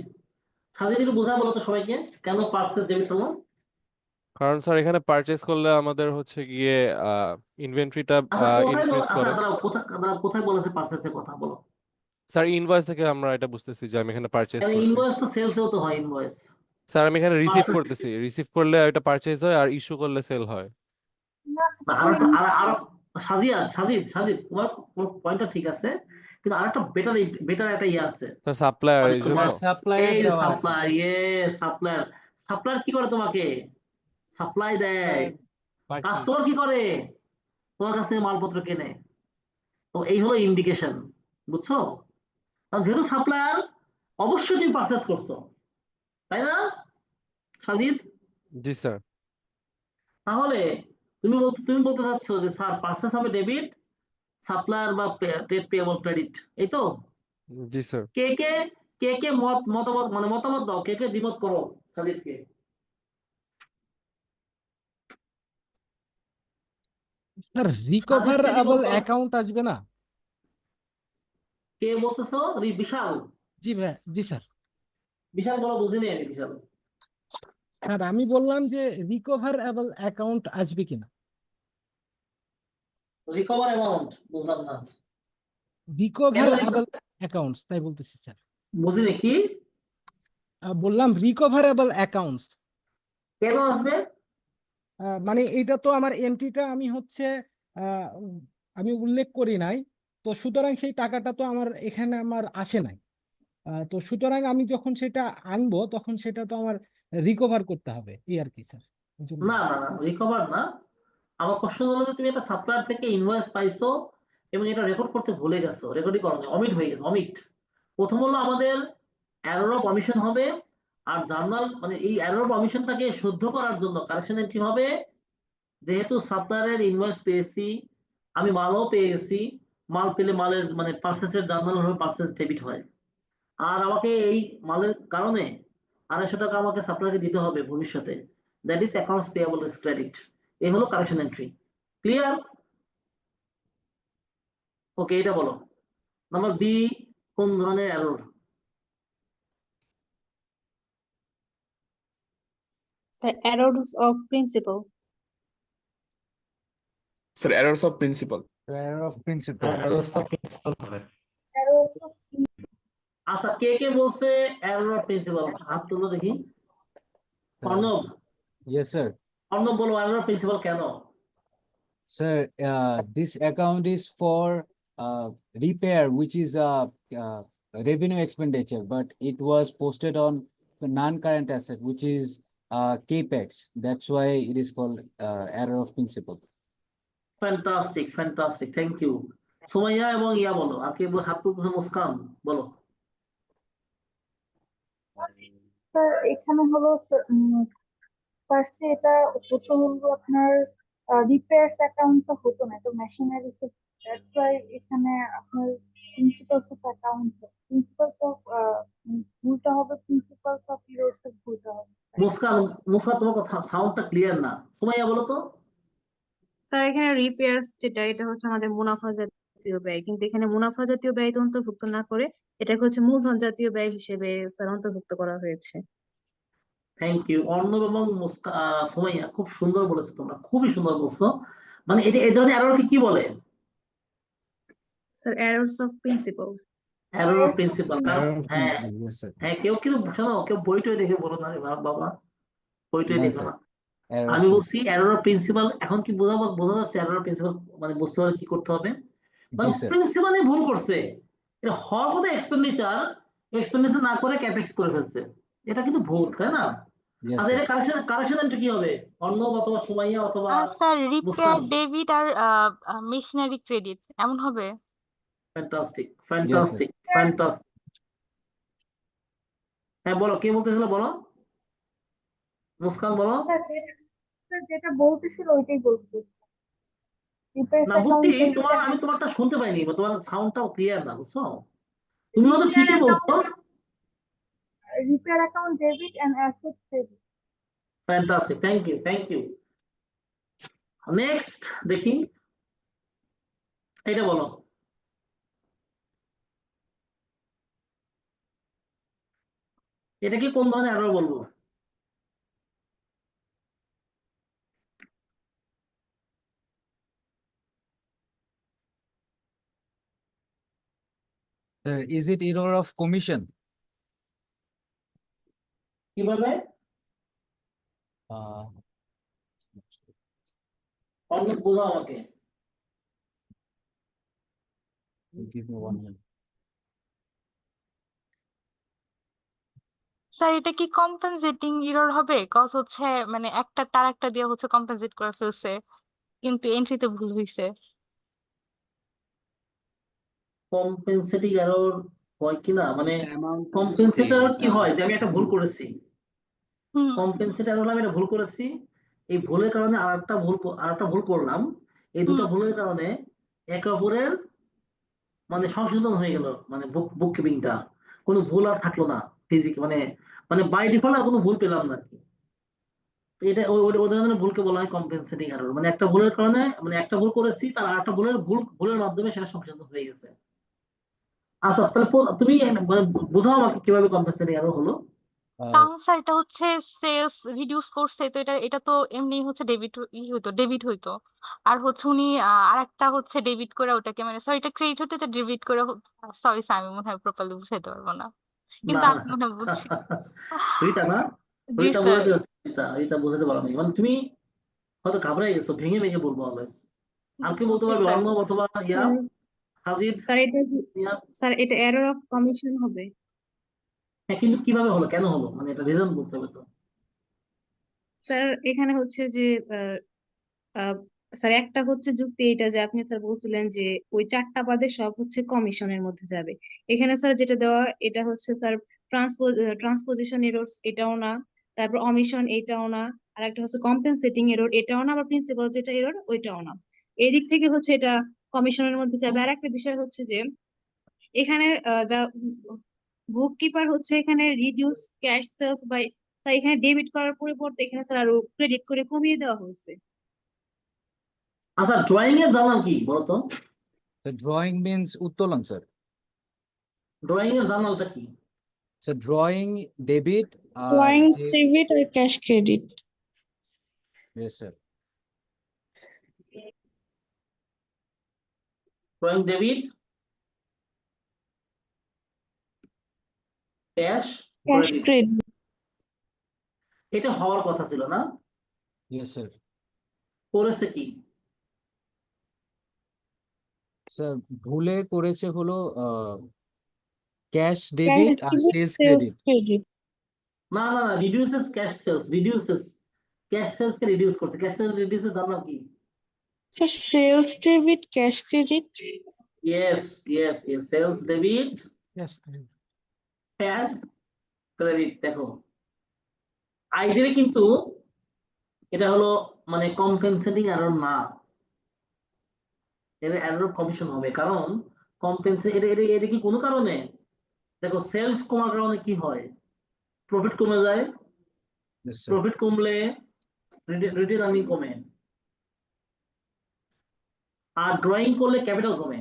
সাজিদ একটু বোঝা বলো তো সবাইকে, কেন পারচেজ ডেবিট হলো? কারণ স্যার এখানে পারচেজ করলে আমাদের হচ্ছে গিয়ে ইনভেন্টরিটা আচ্ছা কোথায় ইনক্রিজ আচ্ছা করে। দাঁড়াও, কোথায় বলেছে পারচেজের কথা বলো? স্যার ইনভয়েস থেকে আমরা এটা বুঝতেছি যে আমি এখানে পারচেজ কারণ করছি। ইনভয়েস তো সেলসেও তো হয় ইনভয়েস। স্যার আমি এখানে রিসিভ Purchase- করতেছি, রিসিভ করলে এটা পারচেজ হয় আর ইস্যু করলে সেল হয়। আরো সাজিদ, সাজিদ তোমার পয়েন্টটা ঠিক আছে, কিন্তু আরেকটা বেটার একটা ইয়ে আছে। স্যার সাপ্লায়ার মানে এই জন্য। তোমার সাপ্লায়ার এই দেওয়া আছে। সাপ্লায়ার কি করে তোমাকে? সাপ্লাই দেয়। পারচেজ। কাস্টমার কি করে? তোমার কাছ থেকে মালপত্র কেনে। তো এই হলো ইন্ডিকেশন, বুঝছো? কারণ যেহেতু সাপ্লায়ার, অবশ্যই তুমি পারচেজ করছো, তাই না সাজিদ? জি স্যার। তাহলে তুমি বলতে চাচ্ছ যে স্যার পারচেজ হবে ডেবিট, সাপ্লায়ার বা ট্রেড পেয়েবল ক্রেডিট, এই তো? জি স্যার। কে মতামত দাও, কে দ্বিমত করো সাজিদকে? স্যার রিকভারেবল অ্যাকাউন্ট আসবে না? কে বলতেছো? বিশাল? জি ভাই, জি স্যার। বিশাল বলো, বুঝিনি আমি বিশাল। স্যার আমি বললাম যে রিকভারেবল অ্যাকাউন্ট আসবে কিনা। রিকভার অ্যামাউন্ট বুঝলাম না। রিকভারেবল অ্যাকাউন্টস তাই বলতেছি স্যার। বুঝিনি কি বললাম? রিকভারেবল অ্যাকাউন্টস কেন আসবে? মানে এটা তো আমার এন্ট্রিটা আমি হচ্ছে আমি উল্লেখ করি নাই, তো সুতরাং সেই টাকাটা তো আমার এখানে আমার আসে নাই। তো সুতরাং আমি যখন সেটা আনবো তখন সেটা তো আমার রিকভার করতে হবে, এই আর কি স্যার। না না না, রিকভার না। আমার প্রশ্ন হলো যে তুমি একটা সাপ্লায়ার থেকে ইনভয়েস পাইছো এবং এটা রেকর্ড করতে ভুলে গেছো, রেকর্ডিং করো, অমিট হয়ে গেছে, অমিট। প্রথম হলো আমাদের এরর অফ অমিশন হবে, আর জার্নাল মানে এই এরর অফ অমিশনটাকে শুদ্ধ করার জন্য কারেকশন এন্ট্রি হবে, যেহেতু সাপ্লায়ারের ইনভয়েস পেয়েছি, আমি মালও পেয়ে গেছি, মাল পেলে মালের মানে পার্সেসের জার্নাল হলে পার্সেস ডেবিট হয়, আর আমাকে এই মালের কারণে 250 টাকা আমাকে সাপ্লায়ারকে দিতে হবে ভবিষ্যতে, that is accounts payable is credit. এই হলো কারেকশন এন্ট্রি। ক্লিয়ার? ওকে, এটা বলো নাম্বার বি কোন ধরনের error? Errors of principle. Sir errors of principal. Error of principal. আচ্ছা কে বলছে এরর অফ প্রিন্সিপাল? হাত তুলো দেখি। Arnab, yes sir. অর্ণব বলো এরর অফ প্রিন্সিপাল কেন? Sir, this account is for repair, which is a revenue expenditure, but it was posted on the non-current asset, which is capex. That's why it is called error of principle. Fantastic fantastic, thank you. Sumaiya এবং ইয়া বলো, আর কে হাত তুলতেছে? মুস্কান বলো। Sir এখানে হলো ফার্স্টে এটা হতো হলো আপনার রিপেয়ার্স অ্যাকাউন্টটা হতো না, তো মেশিনারি, দ্যাটস ওয়াই এখানে আপনার principles of account, principles of ভুলটা হবে, প্রিন্সিপালস অফ ইরোর্স ভুলটা হবে। মুস্কান, তোমার কথা সাউন্ডটা ক্লিয়ার না। সুমাইয়া বলো তো। স্যার এখানে রিপেয়ার্স যেটা, এটা হচ্ছে আমাদের মুনাফা জাতীয় ব্যয়, কিন্তু এখানে মুনাফা জাতীয় ব্যয় তো অন্তর্ভুক্ত না করে এটাকে হচ্ছে মূলধন জাতীয় ব্যয় হিসেবে স্যার অন্তর্ভুক্ত করা হয়েছে। Thank you. অর্ণব এবং সুমাইয়া খুব সুন্দর বলেছো, তোমরা খুবই সুন্দর বলছো। মানে এটা এই ধরনের এররকে কি বলে? Sir errors of principal. Error of principal. Error of হ্যাঁ principle, yes, sir. হ্যাঁ, কেউ কিন্তু শোনো, কেউ বইটই দেখে বলো না রে বাবা, বইটই No, দেখো sir. না। Error of আমি principle. বলছি এরর অফ প্রিন্সিপাল। এখন কি বোঝা যাচ্ছে এরর অফ প্রিন্সিপাল মানে বুঝতে হলে কি করতে হবে? মানে জি স্যার। প্রিন্সিপালে ভুল করছে, এটা হওয়ার কথা এক্সপেন্ডিচার না করে ক্যাপেক্স করে ফেলছে, এটা কিন্তু ভুল, তাই না? Yes, আচ্ছা, sir. এটা কারেকশন কি হবে? অর্ণব অথবা সুমাইয়া অথবা স্যার রিপেয়ার মুস্কান? ডেবিট আর মেশিনারি ক্রেডিট এমন হবে। Fantastic Yes, sir. Fantastic fantastic. হ্যাঁ বলো, কে বলতেছিল বলো। মুস্কান বলো। যেটা বলতেছিল ওইটাই বলতেছিল। রিপেয়ার্স না বুঝছি, অ্যাকাউন্ট, আমি তোমারটা শুনতে পাইনি, বা তোমার সাউন্ডটাও ক্লিয়ার না, বুঝছো? তুমি হয়তো ঠিকই বলছো। Repair account debit and asset credit. Fantastic, thank you. Next দেখি, এটা বলো। এটা কি কোন ধরনের এরর বলবো? Sir, is it error of commission? কিভাবে? Uh, অন্য বোঝাও আমাকে। give me 1 minute. স্যার এটা কি কম্পেনসেটিং এরর হবে? কজ হচ্ছে মানে একটা তার একটা দিয়ে হচ্ছে কম্পেনসেট করে ফেলছে, কিন্তু এন্ট্রিতে ভুল হইছে। কম্পেনসেটিং এরর হয় কিনা, মানে Amount to be compensate error saved. কি হয় যে আমি একটা ভুল করেছি, হুম কম্পেনসেট এরর হলে আমি একটা ভুল করেছি, এই ভুলের কারণে আরেকটা ভুল করলাম, এই দুটো হুম ভুলের কারণে একে অপরের মানে সংশোধন হয়ে গেল, মানে বুক কিপিংটা কোনো ভুল আর থাকলো না, মানে বাই ডিফল্ট আর কোনো ভুল পেলাম না আর কি। তো এটা ওই ধরনের ভুলকে বলা হয় কম্পেনসেটিং এরর, মানে একটা ভুলের কারণে, মানে একটা ভুল করেছি তার আরেকটা ভুলের মাধ্যমে সেটা সংশোধন হয়ে গেছে। আচ্ছা, তাহলে তুমি মানে বোঝাও আমাকে কিভাবে কম্পেনসেটিং এরর হলো। কারণ স্যার এটা হচ্ছে সেলস রিডিউস করছে, তো এটা তো এমনি হচ্ছে ডেবিট হইতো, আর হচ্ছে উনি আর একটা হচ্ছে ডেবিট করে ওটাকে, মানে সরি এটা ক্রেডিট হতে, এটা ডেবিট করে। সরি স্যার, আমি মনে হয় প্রপারলি বুঝাইতে পারবো না, না কিন্তু আমি মনে হয় বুঝছি। রীতা না, জি রীতা স্যার। বোঝাতে হচ্ছে, রীতা বোঝাতে পারো না, মানে তুমি হয়তো ঘাবড়াই গেছো, ভেঙে ভেঙে বলবো অলওয়েজ। আর কি বলতে পারবে? স্যার, অর্ণব অথবা ইয়া হাজির। স্যার এটা এরর অফ কমিশন হবে। হ্যাঁ, কিন্তু কিভাবে হলো, কেন হলো, মানে এটা রিজন বলতে হবে তো। স্যার এখানে হচ্ছে যে স্যার একটা হচ্ছে যুক্তি এটা যে আপনি স্যার বলছিলেন যে ওই 4টা বাদে সব হচ্ছে কমিশনের মধ্যে যাবে। এখানে স্যার যেটা দেওয়া এটা হচ্ছে স্যার ট্রান্সপোজিশন এরর, এটাও না, তারপর অমিশন এটাও না, আর একটা হচ্ছে কম্পেনসেটিং এরর এটাও না, আবার প্রিন্সিপাল যেটা এরর ওইটাও না। এই দিক থেকে হচ্ছে এটা কমিশনের মধ্যে যাবে। আর একটা বিষয় হচ্ছে যে এখানে বুক কিপার হচ্ছে এখানে reduce cash sales by, sir এখানে ডেবিট করার পরিবর্তে এখানে স্যার আরো ক্রেডিট করে কমিয়ে দেওয়া হয়েছে। আচ্ছা, ড্রয়িং এর জার্নাল কি বলতো? The drawing means উত্তোলন, sir. ড্রয়িং এর জার্নালটা কি? So drawing debit. Drawing যে- debit or cash credit? Yes, sir. Drawing debit, cash Cash credit, credit. এটা হওয়ার কথা ছিল না? Yes, sir. করেছে কি? স্যার ভুলে করেছে হলো ক্যাশ ডেবিট আর সেলস ক্রেডিট। না না না, reduces cash sales, reduces cash sales কে রিডিউস করছে। ক্যাশ সেলস রিডিউসেস তার নাম কি? Sir sales debit cash credit. Yes yes yes, sales debit Yes, cash credit. দেখো আইডিয়ালি কিন্তু এটা হলো মানে কম্পেনসেটিং এরর না, এর এরর কমিশন হবে। কারণ এটা কি কোনো কারণে, দেখো সেলস কমার কারণে কি হয়, প্রফিট কমে যায়, Yes, sir. প্রফিট কমলে রিটেল আর্নিং কমে, আর ড্রয়িং করলে ক্যাপিটাল কমে।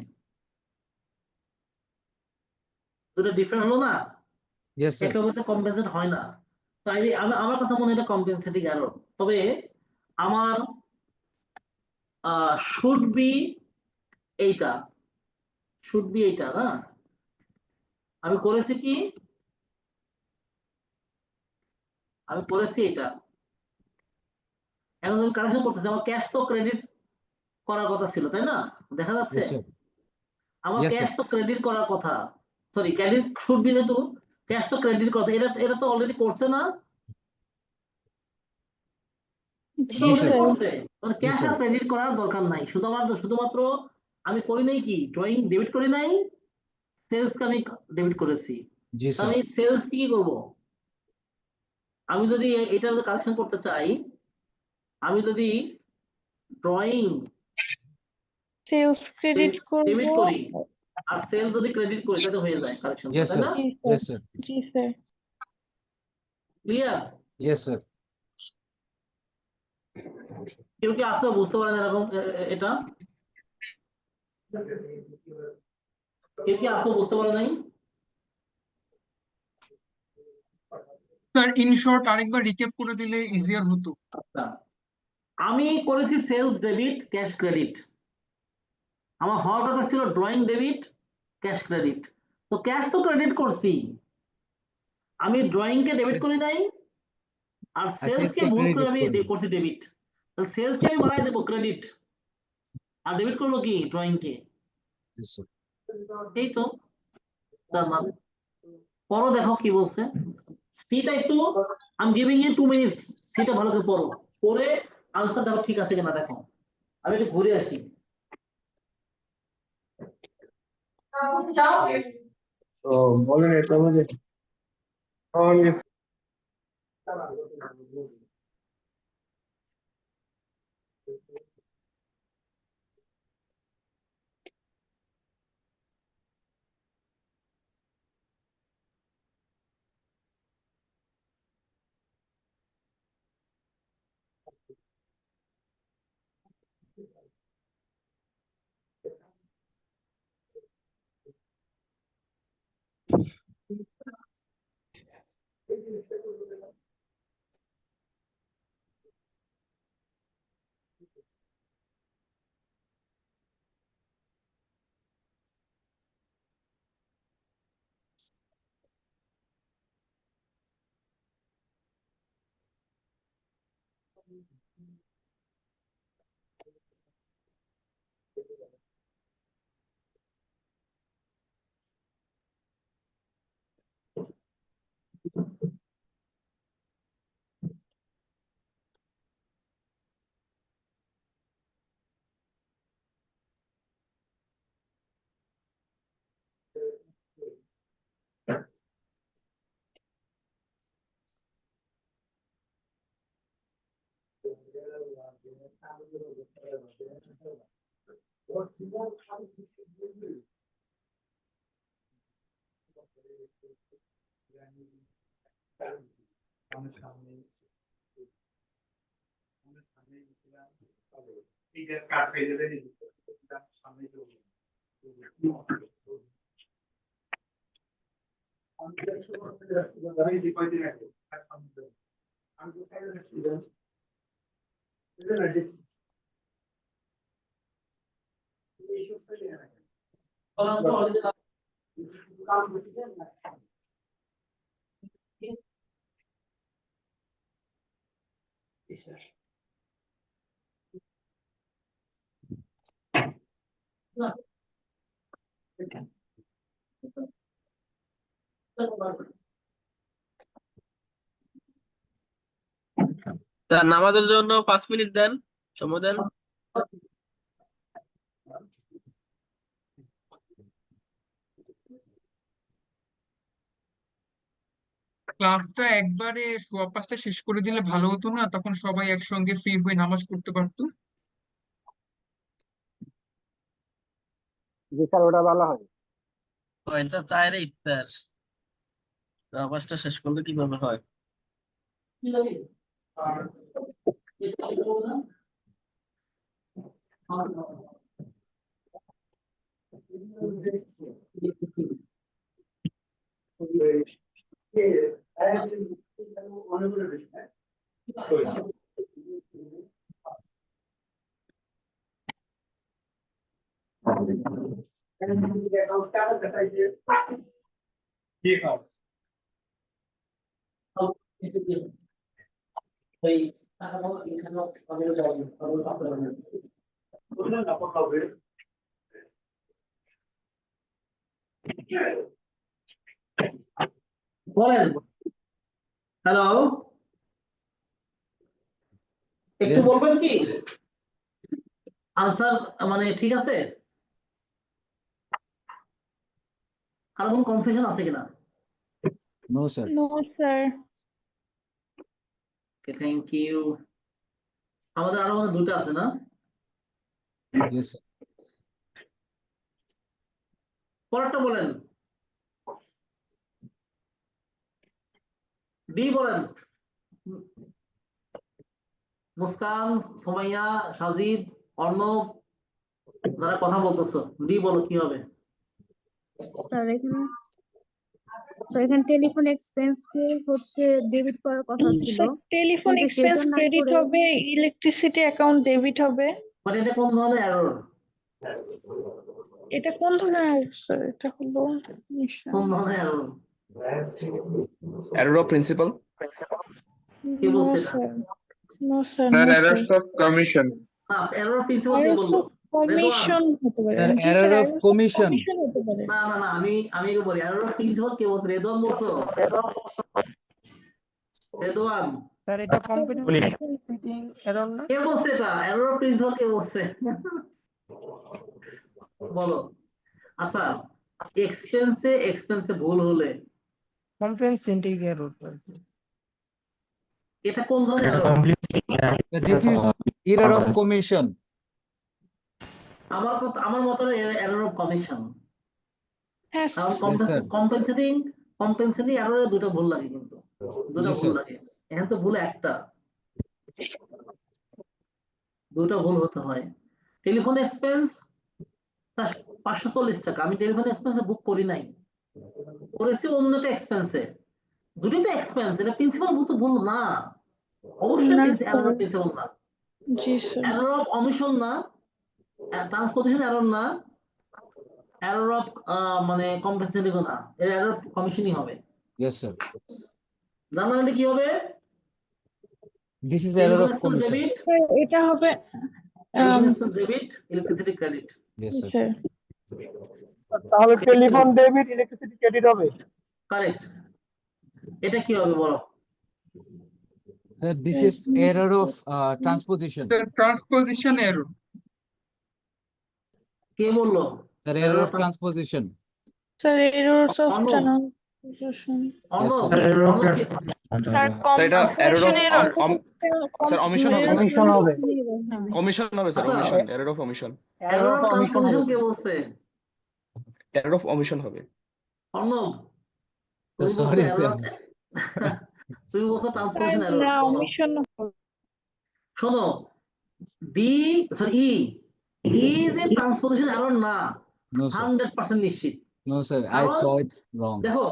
দুটো ডিফারেন্ট হলো না, Yes, sir. একে অপরকে কম্পেনসেট হয় না। তাই আমার কাছে মনে হয় এটা কম্পেনসেটিং এরর। তবে আমার শুড বি এইটা, শুড বি এইটা না, আমি করেছি কি, আমি করেছি এটা। এখন আমি কালেকশন করতেছি, আমার ক্যাশ তো ক্রেডিট করার কথা ছিল, তাই না? দেখা যাচ্ছে Yes, sir. আমার Yes, ক্যাশ sir. তো ক্রেডিট করার কথা, সরি ক্রেডিট শুড বি, যেহেতু ক্যাশ তো ক্রেডিট করতে, এটা এটা তো অলরেডি করছে না, এটা জি already স্যার। করছে, মানে জি ক্যাশ আর স্যার। ক্রেডিট করার দরকার নাই। শুধুমাত্র আমি করি নাই কি, ড্রয়িং ডেবিট করি নাই, সেলস কে আমি ডেবিট করেছি। জি তা স্যার। আমি সেলস কি করব, আমি যদি এটা কালেকশন করতে চাই, আমি যদি ড্রয়িং সেলস ক্রেডিট করব। ডেবিট করি আর সেলস যদি ক্রেডিট করি, তাতে হয়ে যায় কালেকশন, Yes, তাই sir. না? জি স্যার। Yes, sir. জি স্যার। ক্লিয়ার? Yes, sir. কেউ কি আসলে বুঝতে পারেন এরকম এটা? কেউ কি আসলে বুঝতে পারে নাই? স্যার ইন শর্ট আরেকবার রিক্যাপ করে দিলে ইজিয়ার হতো। আচ্ছা, আমি করেছি সেলস ডেবিট ক্যাশ ক্রেডিট, আমার হওয়ার কথা ছিল ড্রয়িং ডেবিট ক্যাশ ক্রেডিট। তো ক্যাশ তো ক্রেডিট করছি, আমি ড্রয়িং কে ডেবিট Yes, করি sir. নাই, আর আর সেলস সেলস কে কে ভুল করে ক্রেডিট আমি করবেন। করছি ডেবিট। তাহলে সেলস কে আমি বাড়াই দেবো ক্রেডিট, আর ডেবিট করবো কি ড্রয়িং কে। Yes, sir. এই তো জানলাম। পড়ো দেখো কি বলছে, সিটা একটু, I am giving you 2 minutes, সিটা ভালো করে পড়ো, পড়ে আনসার দেখো ঠিক আছে কিনা দেখো। আমি একটু ঘুরে আসি। তো বলেন এটা বুঝে তা নামাজের জন্য 5 মিনিট দেন, সময় দেন। ক্লাসটা একবারে সোয়া 5টা শেষ করে দিলে ভালো হতো না? তখন সবাই একসঙ্গে ফ্রি হয়ে নামাজ পড়তে পারতো। জি স্যার, ওটা ভালো হয়। তো এটা চাইরে ইফতার, সোয়া 5টা শেষ করলে কিভাবে হয়? বলেন। হ্যালো, একটু Yes. বলবেন কি আনসার, মানে ঠিক আছে? কারো কোনো কনফিউশন আছে কিনা? No, sir. No, sir. Okay, thank you. আমাদের আরো মনে হয় দুটো আছে না? Yes, sir. পরেরটা বলেন। ডি বলেন। মুস্কান, সুমাইয়া, সাজিদ, অর্ণব, যারা কথা বলতেছো, ডি বলো কি হবে? স্যার এখানে টেলিফোন এক্সপেন্স হচ্ছে ডেবিট করার কথা ছিল, স্যার টেলিফোন কিন্তু এক্সপেন্স সেটা না ক্রেডিট করে হবে, ইলেকট্রিসিটি অ্যাকাউন্ট ডেবিট হবে। মানে এটা কোন ধরনের এরর? এটা কোন ধরনের স্যার? এটা হলো কোন ধরনের এরর? Error of principal. কে নো বলছে এটা? Sir, no sir, Sir, no sir. errors of commission. না, এরর প্রিন্সিপাল কে Error বললো? of commission হতে পারে। Sir, জি error sir, of error of commission. commission হতে পারে। না না না, আমি একে বলি এরর প্রিন্সিপাল কে বলছে? রেদওয়ান বলছো? রেদওয়ান স্যার এটা কম্পিউটার সিটিং এরর না? কে বলছে এটা? এরর প্রিন্সিপাল কে বলছে? বলো। আচ্ছা, এক্সপেন্সে ভুল হলে কম্পেনসেটিং এরর। এটা কোন ধরনের error? So this is error of commission. আমার মতে এরর অফ কমিশন। হ্যাঁ কারণ Yes, sir. কম্পেনসেটিং এররে দুটো ভুল লাগে, কিন্তু দুটো জি, ভুল sir. লাগে। এখানে তো ভুল একটা, দুটো ভুল হতে হয়। টেলিফোন এক্সপেন্স 540 টাকা, আমি টেলিফোন এক্সপেন্সে বুক করি নাই, করেছি অন্য একটা এক্সপেন্সে। দুটোই তো এক্সপেন্স, এটা প্রিন্সিপাল ভুল না, অবশ্যই না এরর স্যার। প্রিন্সিপাল না, জি স্যার। এরর অফ অমিশন না, ট্রান্সপোর্টেশন এরর না, এরর অফ মানে কম্পেনসেটিং না, এর এরর কমিশনই হবে। Yes, sir. জানালে কি হবে? This is error telephone of expense commission. Debit, sir এটা হবে telephone expense debit, electricity credit. Yes, sir. Sir. তাহলে টেলিফোন ডেবিট, ইলেকট্রিসিটি ক্রেডিট হবে। কারেক্ট। এটা কি হবে বলো? Sir, this is error of transposition. The transposition error. কে বললো? Sir, error of transposition. Sir errors of Arnab, transposition. Arnab, sir. Arnab sir Sir, এটা error of composition error. sir, omission হবে sir. Commission হবে। Omission হবে স্যার, আচ্ছা, omission, error of omission. Error of transposition কে বলছে? Error of omission হবে। Arnab, So তুমি বলছো sorry, এরর, sir. তুমি বলছো ট্রান্সপোজিশন এরর। না, বলো। ওমিশন শোনো, ই ইজ এ ট্রান্সপোজিশন এরর না, No, sir. 100% নিশ্চিত। No, sir. I কারণ saw it wrong. দেখো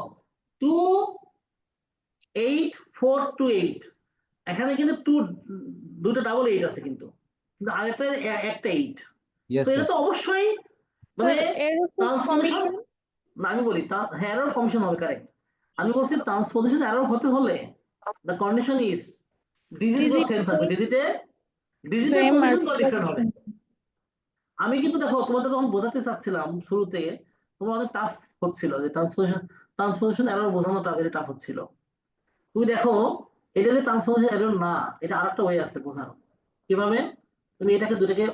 28428, এখানে কিন্তু দুটো ডাবল 8 আছে, কিন্তু আরেকটা একটা 8, Yes, তো এটা sir. তো অবশ্যই মানে এরর ট্রান্সপোজিশন কমিশন। না, আমি বলি হ্যাঁ এরর কমিশন হবে, কারেক্ট। আমি বলছি ট্রান্সপোজিশন এরর হতে হলে দ্য কন্ডিশন ইজ ডিজিট গুলো সেম থাকবে, ডিজিটের সেম আর পজিশন গুলো ডিফারেন্ট হবে। আমি কিন্তু দেখো তোমাদের তখন বোঝাতে চাচ্ছিলাম শুরুতে, তোমার অনেক টাফ হচ্ছিল, যে ট্রান্সপোজিশন এরর বোঝানো টাফ হচ্ছিল। তুমি দেখো এটা যে ট্রান্সপোজিশন এরর না, এটা আরেকটা ওয়ে আছে বোঝানো। কিভাবে? তুমি এটাকে দুটাকে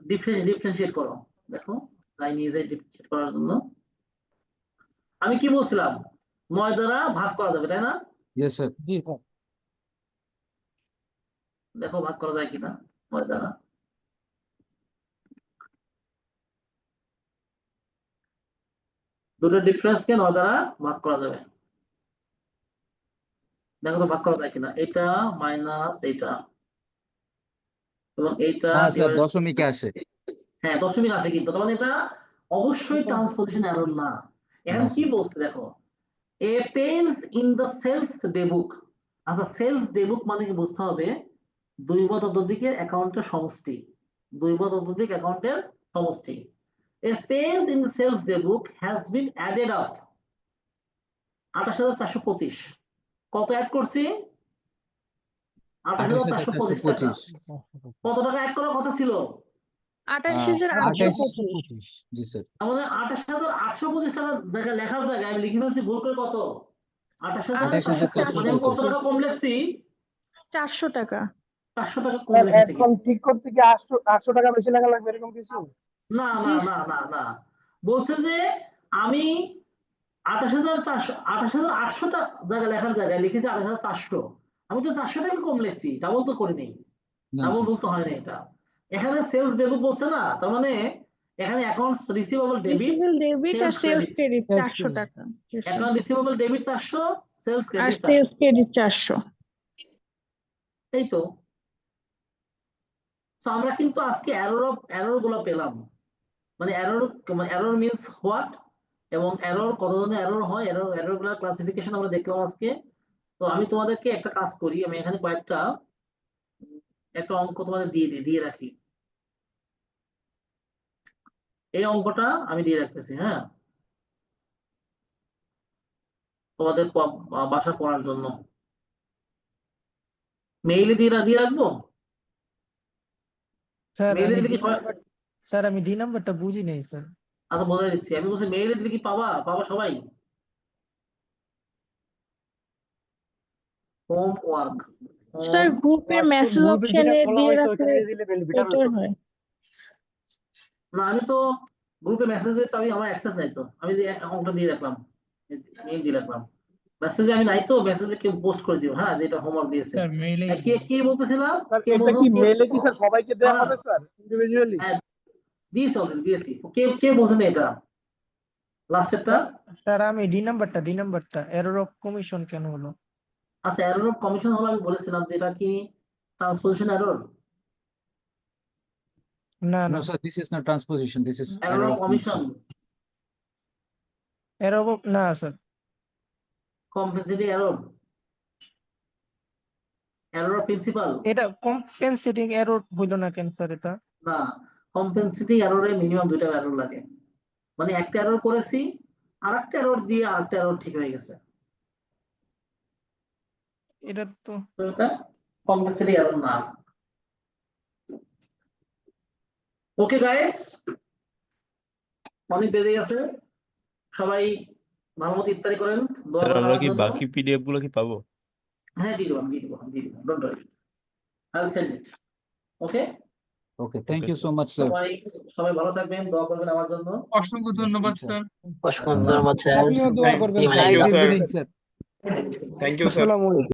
ডিফারেন্সিয়েট করো। দেখো লাইন নিয়ে যাই ডিফারেন্সিয়েট করার জন্য। আমি কি বলছিলাম, 9 দ্বারা ভাগ করা যাবে, তাই না? Yes, sir. জি স্যার। দেখো ভাগ করা যায় কিনা 9 দ্বারা। দুটো ডিফারেন্স কে 9 দ্বারা ভাগ করা যাবে। দেখো তো ভাগ করা যায় কিনা। এটা মাইনাস এটা এবং এইটা হ্যাঁ স্যার, divided- দশমিকে আসে। হ্যাঁ দশমিক আসে, কিন্তু তার মানে এটা অবশ্যই ট্রান্সপোজিশন এরর না। এখন না, কি স্যার। বলছে দেখো, a page in the sales day book. আচ্ছা সেলস ডে বুক মানে কি বুঝতে হবে, দুই বা ততোধিকের অ্যাকাউন্টের সমষ্টি, দুই বা ততোধিক অ্যাকাউন্টের সমষ্টি। A page in sales day book has been added up 28,425। কত অ্যাড করছি? 28,425 টাকা। 28,425। কত টাকা অ্যাড করার কথা ছিল? 28,825 জি স্যার। আমাদের 28,825 টাকা জায়গায় লেখার জায়গায় আমি লিখে ফেলছি ভুল করে কত? 28,425। মানে আমি কত টাকা কম লিখছি? 400 টাকা। 400 টাকা কম লিখেছি। এখন ঠিক করতে কি 800 টাকা বেশি লেখা লাগবে এরকম কিছু? না না না না না, বলছে যে আমি 28,800 টাকা জায়গায় লেখার জায়গায় লিখেছি 28,400। আমি তো 400 টাকা কম লিখছি, ডাবল তো করিনি, না ডাবল স্যার। বলতে হয় না এটা। এখানে সেলস ডেবিট বলছে না, তার মানে এখানে accounts receivable debit, receivable debit আর সেলস সেলস ক্রেডিট। ক্রেডিট 400 টাকা। অ্যাকাউন্ট রিসিভেবল ডেবিট 400, সেলস আর ক্রেডিট 400। Sales credit 400। এই তো। তো আমরা কিন্তু আজকে এরর গুলো পেলাম, মানে এরর মিন্স হোয়াট, এবং এরর কত ধরনের এরর হয়, এরর গুলোর ক্লাসিফিকেশন আমরা দেখলাম আজকে। তো আমি তোমাদেরকে একটা কাজ করি, আমি এখানে একটা অঙ্ক তোমাদের দিয়ে রাখি। এই অঙ্কটা আমি দিয়ে রাখতেছি, হ্যাঁ, তোমাদের বাসা পড়ার জন্য মেইলে দিয়ে রাখবো। মেইলে দিলে কি স্যার আমি ডি নাম্বারটা বুঝি নাই স্যার। আচ্ছা বোঝাই দিচ্ছি, আমি বলছি মেইলে দিলে কি পাবা সবাই? হোমওয়ার্ক স্যার গ্রুপের মেসেজ অপশনে দিয়ে রাখলে বেটার হয়। না, আমি তো গ্রুপে মেসেজ দিতে আমার অ্যাক্সেস নাই, তো আমি অঙ্কটা দিয়ে রাখলাম, মেইল দিয়ে রাখলাম। মেসেজে আমি নাই তো, মেসেজে কেউ পোস্ট করে দিও, হ্যাঁ, যেটা হোমওয়ার্ক দিয়েছে। স্যার মেইলে কে বলতেছিলাম? এটা কি মেইলে কি স্যার সবাইকে দেওয়া হবে স্যার ইন্ডিভিজুয়ালি? দিয়েছি। কে বলছেন এটা লাস্টেরটা? স্যার আমি ডি নাম্বারটা এরর অফ কমিশন কেন হলো? আচ্ছা এরর অফ কমিশন হলো, আমি বলেছিলাম যে এটা কি ট্রান্সপোজিশন এরর? না No, sir, this is not transposition. This is error error of of commission, commission. Error of না sir, compensating error, error of principle. এটা কম্পেনসেটিং এরর হইলো না কেন স্যার? এটা না, কম্পেনসেটিং এররে মিনিমাম 2টা এরর লাগে, মানে একটা এরর করেছি আরেকটা এরর দিয়ে আরেকটা এরর ঠিক হয়ে গেছে, এটা তো তো এটা কম্পেনসেটিং এরর না। ওকে গাইস, অনেক বেড়ে গেছে, সবাই ভালো মতো ইফতারি করেন, দোয়া স্যার করেন আমরা আমার কি জন্য। বাকি পিডিএফ গুলো কি পাবো? হ্যাঁ দিয়ে দিলাম, don't worry, I will send it. Okay, Okay, thank Okay, you sir. so much, sir. সবাই ভালো থাকবেন, দোয়া করবেন আমার জন্য। অসংখ্য ধন্যবাদ স্যার। অসংখ্য ধন্যবাদ স্যার। আপনিও দোয়া করবেন Thank you, sir. sir. Good evening, sir. Thank you sir. আসসালামু আলাইকুম।